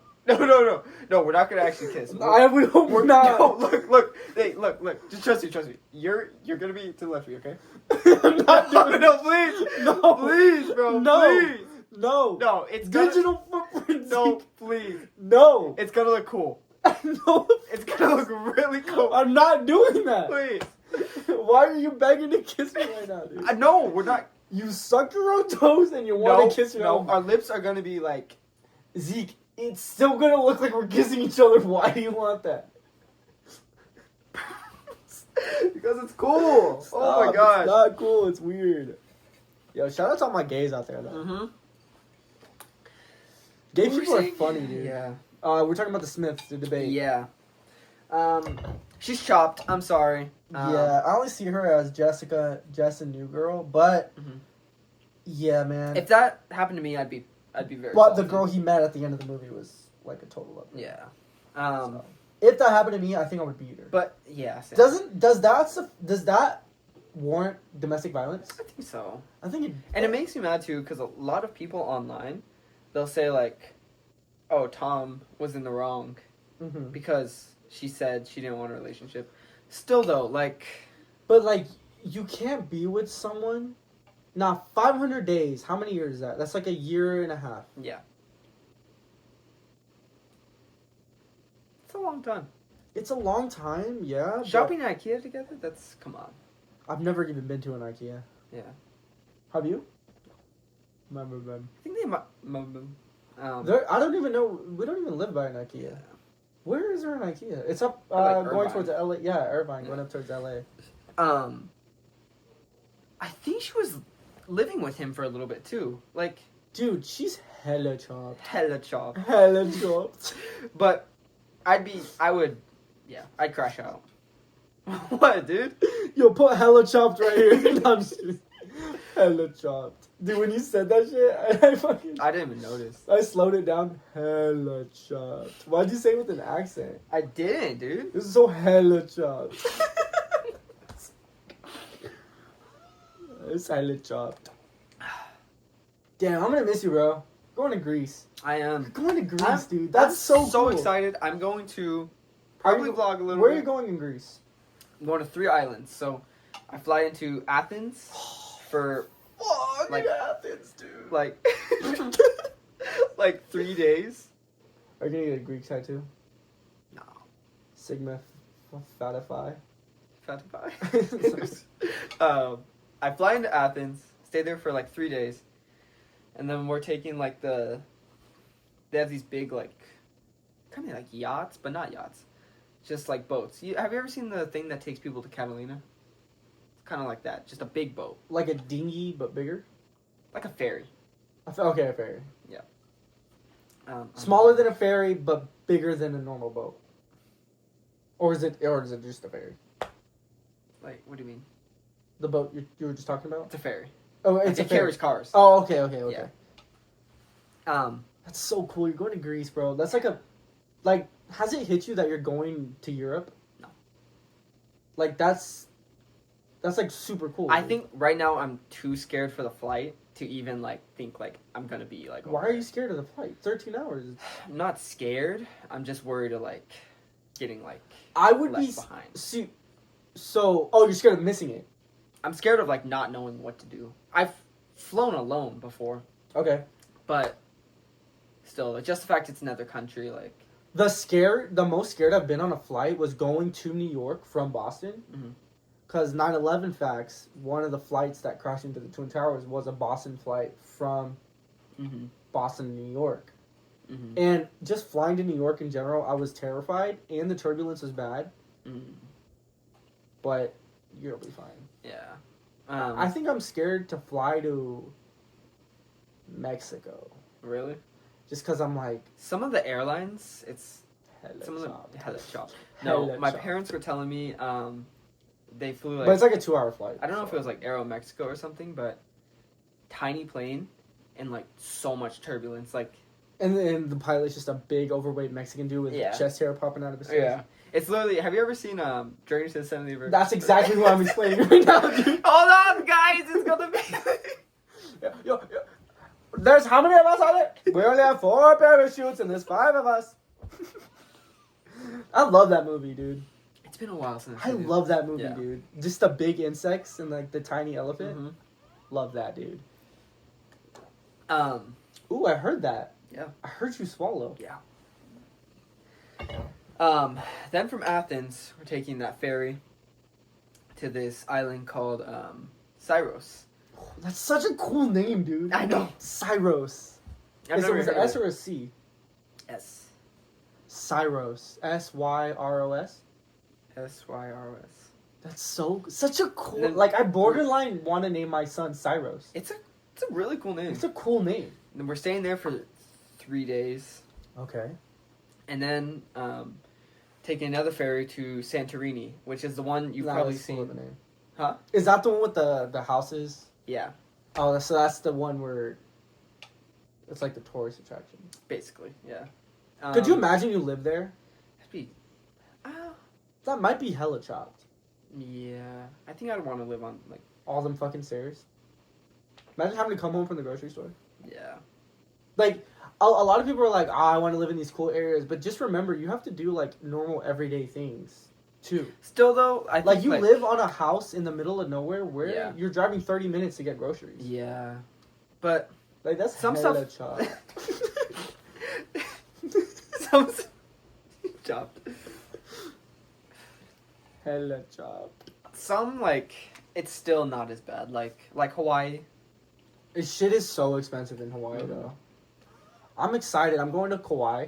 we're not gonna actually kiss. I would hope we're not. No, look. Hey, look. Just trust me. You're gonna be to the left of me, okay? I'm not doing No, please. No. Please, bro. No. Please. No. No, it's gonna... Digital footprints. No, please. No. It's gonna look cool. No. It's gonna look really cool. I'm not doing that. Please. Why are you begging to kiss me right now, dude? No, we're not. You suck your own toes and you want to kiss your own. Our lips are gonna be like Zeke. It's still gonna look like we're kissing each other. Why do you want that? because it's cool. Stop, oh my gosh. It's not cool. It's weird. Yo, shout out to all my gays out there, though. Mm-hmm. Gay people are funny, dude. Yeah. We're talking about the Smiths, the debate. Yeah. She's chopped. I'm sorry. Yeah, I only see her as Jess and New Girl, but yeah, man. If that happened to me, I'd be very. But salty. the girl he met at the end of the movie was like a total love. Yeah. So, if that happened to me, I think I would beat her. But yeah. Same. Does that warrant domestic violence? I think so. I think it. And it makes me mad too because a lot of people online, they'll say like, "Oh, Tom was in the wrong," because she said she didn't want a relationship. Still though, like, but like you can't be with someone. Now 500 days. How many years is that? That's like a year and a half. Yeah. It's a long time. It's a long time, yeah. Shopping at IKEA together? That's come on. I've never even been to an IKEA. Yeah. Have you? I think they might. I don't even know. We don't even live by an IKEA. Yeah. Where is there an IKEA? It's up Like going Irvine. towards LA. Yeah, Irvine, Yeah. going up towards LA. I think she was living with him for a little bit too. Like, Dude, she's hella chopped. hella chopped. Hella chopped. But I'd crash out. What, dude? Yo, put hella chopped right here. No, I'm just kidding. Hella chopped. Dude, when you said that shit, I didn't even notice. I slowed it down. Hella chopped. Why'd you say it with an accent? I didn't, dude. This is so hella chopped. It's hella chopped. Damn, I'm gonna miss you, bro. Going to Greece. I am. Going to Greece, dude. That's so cool. excited. I'm going to probably vlog a little Where bit. are you going in Greece? I'm going to 3 islands. So I fly into Athens for Oh, Like- Athens, dude. like like 3 days. Are you gonna get a Greek tattoo? No. Sigma Fatify. Fatify. I fly into Athens, stay there for like 3 days, and then we're taking like they have these big like kind of like yachts, but not yachts, just like boats. Have you ever seen the thing that takes people to Catalina? It's kind of like that, just a big boat, Like a dinghy, but bigger? like a ferry. Okay, a ferry. Yeah. Smaller than a ferry, but bigger than a normal boat. Or is it just a ferry? Like, what do you mean? The boat you were just talking about? It's a ferry. Oh, it's It a ferry. carries cars. Oh, okay. Yeah. That's so cool. You're going to Greece, bro. That's like has it hit you that you're going to Europe? No. Like that's like super cool. I dude. think right now I'm too scared for the flight to even like think like I'm gonna be like. Why are you scared of the flight? 13 hours. I'm not scared. I'm just worried of like getting like. I would left be behind. you're scared of missing it. I'm scared of like not knowing what to do. I've flown alone before, Okay. but still, like, just the fact it's another country, like. The most scared I've been on a flight was going to New York from Boston. Mhm. Because 9/11 facts, one of the flights that crashed into the Twin Towers was a Boston flight from Mm-hmm. Boston to New York. Mm-hmm. And just flying to New York in general, I was terrified, and the turbulence was bad, Mm-hmm. but you'll be fine. Yeah. I think I'm scared to fly to Mexico. Really? Just because I'm like, Some of the airlines, it's hella some of chopped. them hella chopped. No, Hella my chopped. parents were telling me they flew like. But it's like a 2-hour flight. I don't know if so. it was like Aero Mexico or something, but tiny plane and like so much turbulence, like. And then the pilot's just a big, overweight Mexican dude with chest hair popping out of his face. Yeah. It's literally. Have you ever seen Journey to the Center of the Universe? That's exactly what I'm explaining right now, dude. Hold on, guys! It's gonna be. Yo. There's how many of us on it? We only have 4 parachutes, and there's 5 of us. I love that movie, dude. It's been a while since. I love that movie, Yeah. dude. Just the big insects and like the tiny elephant. Mm-hmm. Love that, dude. Ooh, I heard that. Yeah. I heard you swallow. Yeah. Then from Athens, we're taking that ferry to this island called Syros. That's such a cool name, dude. I know. Cyros. Was it S or a C? S. Cyros. S-Y-R-O-S? S-Y-R-O-S. That's such a cool... Then- like, I borderline want to name my son Cyros. It's a really cool name. It's a cool name. And we're staying there for 3 days. Okay. And then taking another ferry to Santorini, which is the one you've Nah, probably that's cool seen. of a name. Huh? Is that the one with the houses? Yeah, Oh, so that's the one where... It's like the tourist attraction. basically, yeah. Could you imagine you live there? That'd be, That might be hella chopped. yeah, I think I'd want to live on, like, All them fucking stairs. Imagine having to come home from the grocery store. yeah. Like, a lot of people are like, I want to live in these cool areas. But just remember, you have to do, like, normal everyday things, too. Still, though, I think, Like, you live on a house in the middle of nowhere where Yeah. you're driving 30 minutes to get groceries. Yeah. But Like, that's some hella stuff... chopped. Chopped. Hella chopped. Some, like, it's still not as bad. Like Hawaii. This shit is so expensive in Hawaii, though. I'm excited. I'm going to Kauai.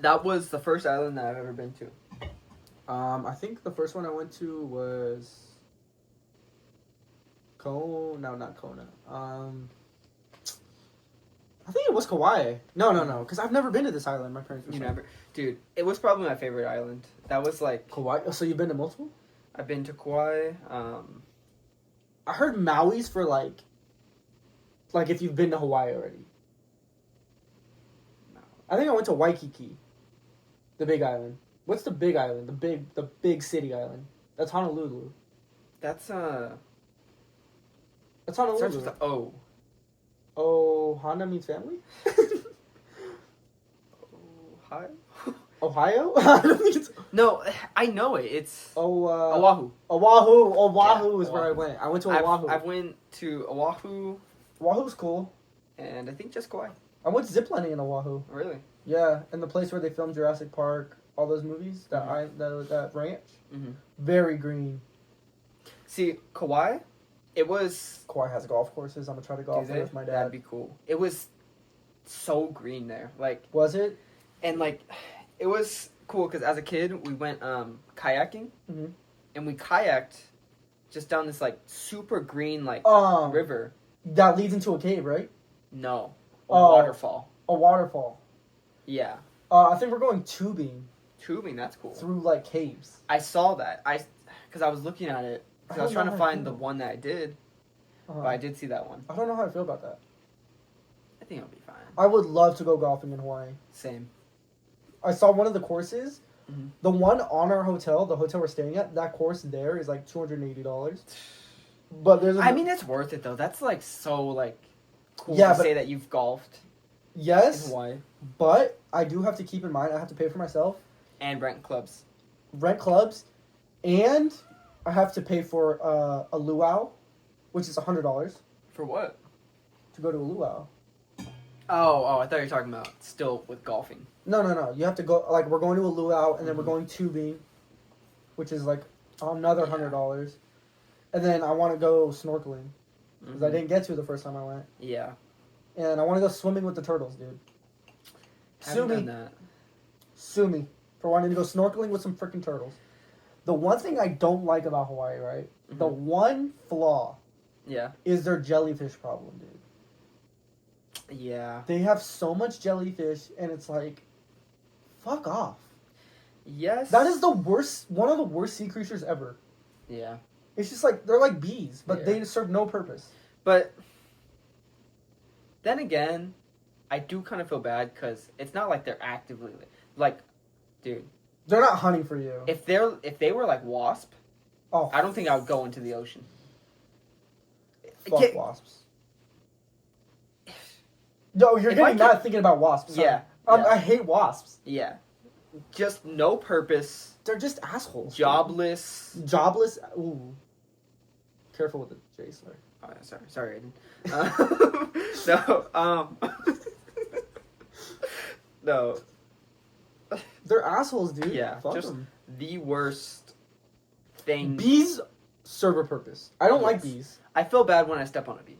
That was the first island that I've ever been to. I think the first one I went to was Kona. No, not Kona. I think it was Kauai. No, because I've never been to this island. My parents were You saying. never, dude. It was probably my favorite island. That was like Kauai. Oh, so you've been to multiple? I've been to Kauai. I heard Maui's for like if you've been to Hawaii already. No. I think I went to Waikiki, the big island. What's the big island? The big city island. That's Honolulu. That's That's starts Honolulu. with the O. Oh, Honda means family? Ohio? Ohio? I don't think it's... No, I know it. It's Oahu. Oahu. Oahu is Yeah, where I Oahu. went. I went to Oahu. I went to Oahu, Oahu's cool. and I think just Kauai. I went ziplining in Oahu. Really? Yeah, and the place where they filmed Jurassic Park, all those movies, that ranch. Mm-hmm. Very green. See, Kauai, it was... Kauai has golf courses. I'm gonna try to golf there with my dad. That'd be cool. It was so green there. Like, Was it? and like, it was cool because as a kid, we went kayaking, Mhm. and we kayaked just down this like super green like river. That leads into a cave, right? No, a Oh. waterfall. A waterfall. Yeah, I think we're going tubing tubing. That's cool. through like caves. I saw that. Because I was looking at it. 'Cause I was don't trying know to how I find the feel. one that I did, but I did see that one. I don't know how I feel about that. I think it'll be fine. I would love to go golfing in Hawaii. Same. I saw one of the courses. Mhm. The one on our hotel, the hotel we're staying at, that course there is like $280. But there's I mean, it's worth it though. That's like so like cool Yeah, to but- say that you've golfed in yes, Hawaii but I do have to keep in mind I have to pay for myself, and rent clubs. rent clubs, and I have to pay for a luau, which is $100 For what? to go to a luau. Oh, I thought you were talking about still with golfing. No. You have to go, like, we're going to a luau, and then we're going tubing, which is, like, another $100. And then I want to go snorkeling, because I didn't get to the first time I went. Yeah. And I want to go swimming with the turtles, dude. Haven't done that. Sue me for wanting to go snorkeling with some freaking turtles. The one thing I don't like about Hawaii, right? Mhm. The one flaw Yeah. is their jellyfish problem, dude. Yeah. They have so much jellyfish, and it's like, fuck off. Yes. That is the worst, one of the worst sea creatures ever. Yeah. It's just like, they're like bees, but Yeah. they serve no purpose. But then again, I do kind of feel bad because it's not like they're actively like, dude. They're not hunting for you. If they were like wasp, Oh, I don't think I would go into the ocean. fuck Get- wasps. No, you're If I getting mad thinking about wasps. Sorry. Yeah. I hate wasps. Yeah. Just no purpose, They're just assholes. jobless. Jobless. Ooh. Careful with the J slur. Oh, sorry, Aiden. No, no. They're assholes, dude. Yeah, Fuck just them. the worst thing. Bees serve a purpose. I don't like Yes. bees. I feel bad when I step on a bee.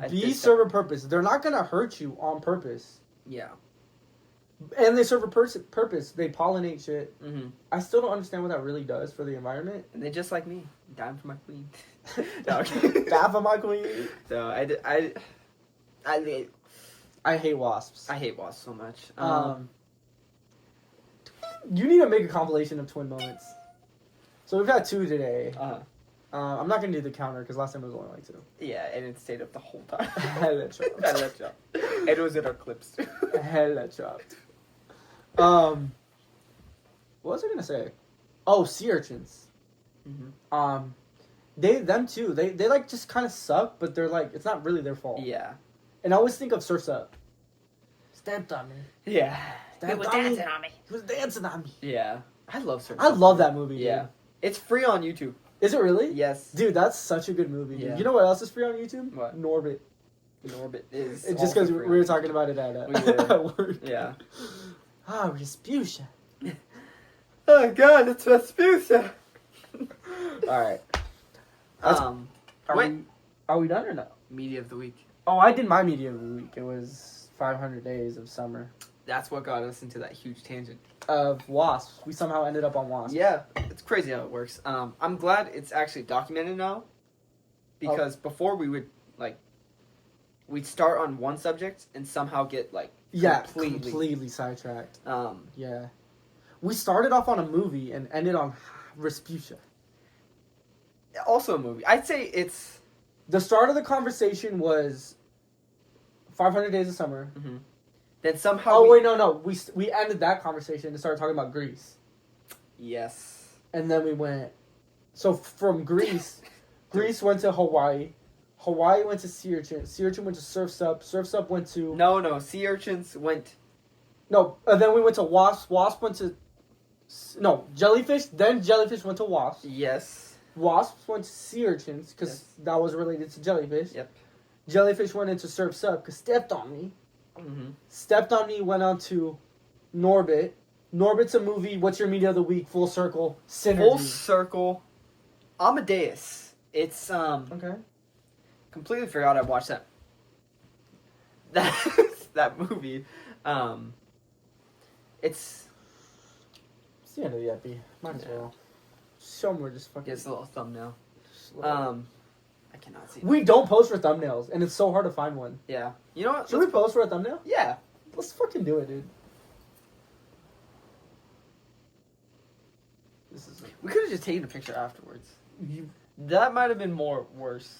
Bees serve a purpose. They're not gonna hurt you on purpose. Yeah. And they serve a purpose. They pollinate shit. Mm-hmm. I still don't understand what that really does for the environment. And they just like me, dying for my queen. Die for my queen. So I hate wasps. I hate wasps so much. You need to make a compilation of twin moments. So we've had 2 today. I'm not gonna do the counter because last time it was only like 2. Yeah, and it stayed up the whole time. Hella chopped. Hella chopped. It was in our clips too. Hella chopped. What was I gonna say? Oh, sea urchins. Mm-hmm. Them too. They like just kind of suck, but they're like it's not really their fault. Yeah. And I always think of Surf's Up. Stamped on me. Yeah. Stamped He was on me. dancing on me. He was dancing on me. Yeah. I love Surf. I love that movie. Yeah. Dude. It's free on YouTube. Is it really? Yes. Dude, that's such a good movie. Dude. Yeah. You know what else is free on YouTube? What? Norbit. Norbit is. It's just also because free we were on talking about it at, We were. at work. Yeah. Ah, Respucia. Oh God, it's Vespuccia. Alright. Are we done or no? Media of the week. Oh, I did my media of the week. It was 500 Days of Summer. That's what got us into that huge tangent. Of wasps. We somehow ended up on wasps. Yeah, it's crazy how it works. I'm glad it's actually documented now, because before we'd start on one subject and somehow get completely sidetracked. Yeah. We started off on a movie and ended on Respucia. Also a movie. I'd say it's The start of the conversation was 500 Days of Summer. mm-hmm. Then somehow. Oh, wait, no. We ended that conversation and started talking about Greece. Yes. And then we went... So, from Greece, Greece went to Hawaii. Hawaii went to Sea Urchin. Sea Urchin went to Surf's Up. Surf's Up went to... No. Sea urchins went... No, and then we went to Wasp. Wasp went to... No, Jellyfish. Then Jellyfish went to Wasp. Yes. Wasps went to Sea Urchins, because that was related to Jellyfish. Yep. Jellyfish went into Surf's Up, because Stepped on Me. Mm-hmm. Stepped on Me went on to Norbit. Norbit's a movie. What's your media of the week? Full circle. Synergy. Full circle. Amadeus. It's Okay. completely forgot I watched that. That movie. It's the end of the epi. Might as well. Show them we're just fucking... a little thumbnail. I cannot see. We don't post for thumbnails, and it's so hard to find one. Yeah. You know what? Should we post for a thumbnail? Yeah. Let's fucking do it, dude. We could have just taken a picture afterwards. That might have been worse.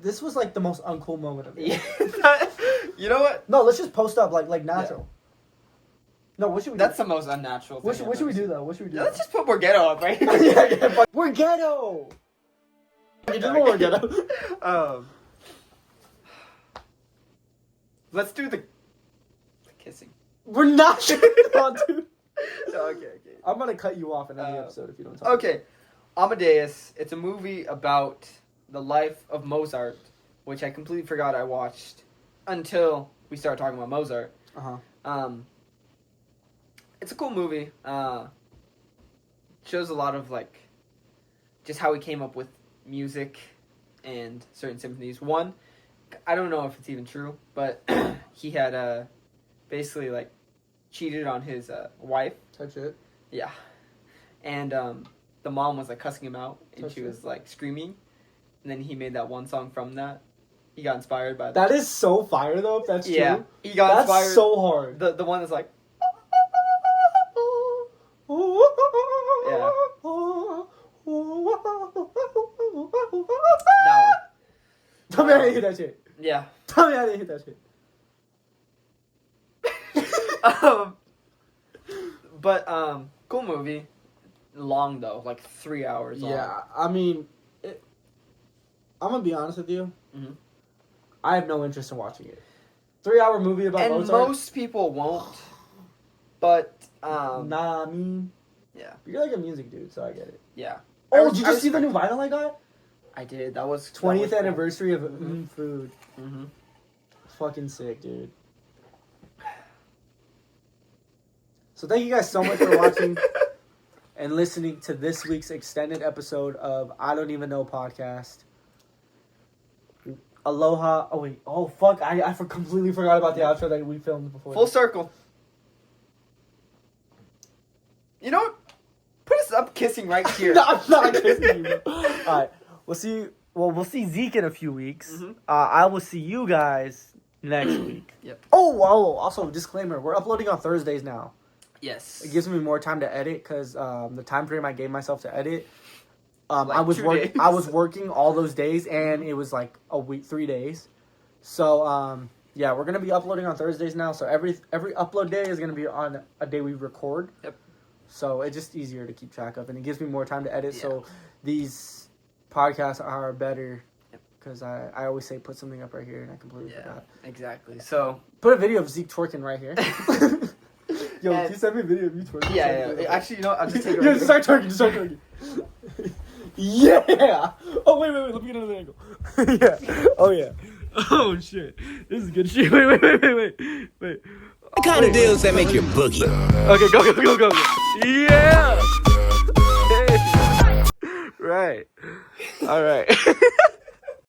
This was like the most uncool moment of it. Yeah. You know what? No, let's just post up like natural. No, what should we That's do? the most unnatural thing. What should we do though? What should we do? Let's just put more ghetto up, right? yeah, we're ghetto. You just more ghetto. Let's do the kissing. We're not gonna do. Okay. I'm gonna cut you off in every episode if you don't talk. Okay, Amadeus. It's a movie about the life of Mozart, which I completely forgot I watched until we started talking about Mozart. It's a cool movie. Shows a lot of just how he came up with music and certain symphonies. One, I don't know if it's even true, but he had basically cheated on his wife. Touch it. Yeah, and the mom was cussing him out, and Touch she it. was screaming, and then he made that one song from that. He got inspired by That is so fire though. If that's yeah, true. he got That's inspired. so hard. The one that's yeah. Tell me I didn't hit that shit. Yeah. Tell me I didn't hit that shit. But cool movie. Long though, 3 hours long. Yeah, I mean, I'm gonna be honest with you. Mhm. I have no interest in watching it. 3-hour movie about And Mozart. most people won't. But Nah, I mean, yeah. you're like a music dude, so I get it. Yeah. Oh, did you see the new vinyl I got? I did. That was 20th cool. anniversary of Mm-hmm. Food. Mm-hmm. Fucking sick, dude. So thank you guys so much for watching. and listening to this week's extended episode of I Don't Even Know podcast. Aloha. Oh, wait. Oh, fuck. I completely forgot about the outro that we filmed before. Full circle. You know what? Put us up kissing right here. No, I'm not kissing you. Alright. We'll see Zeke in a few weeks. Mm-hmm. I will see you guys next week. Yep. Oh, also, disclaimer. We're uploading on Thursdays now. Yes. It gives me more time to edit because the time frame I gave myself to edit, Like I was 2 days. I was working all those days, and it was like a week, 3 days. So yeah, we're gonna be uploading on Thursdays now. So every upload day is gonna be on a day we record. Yep. So it's just easier to keep track of, and it gives me more time to edit. Yeah. So these podcasts are better because I always say put something up right here, and I completely forgot. Exactly. So Put a video of Zeke twerking right here. Yo, And- can you send me a video of you twerking? yeah. Actually, you know what? I'll just take it. Yo, Right just start twerking. Yeah. Oh wait. Let me get another angle. Yeah. Oh yeah. Oh shit. This is good shit. Wait. What kind of deals that make you boogie? Okay, go. Yeah. Hey. Right. All right.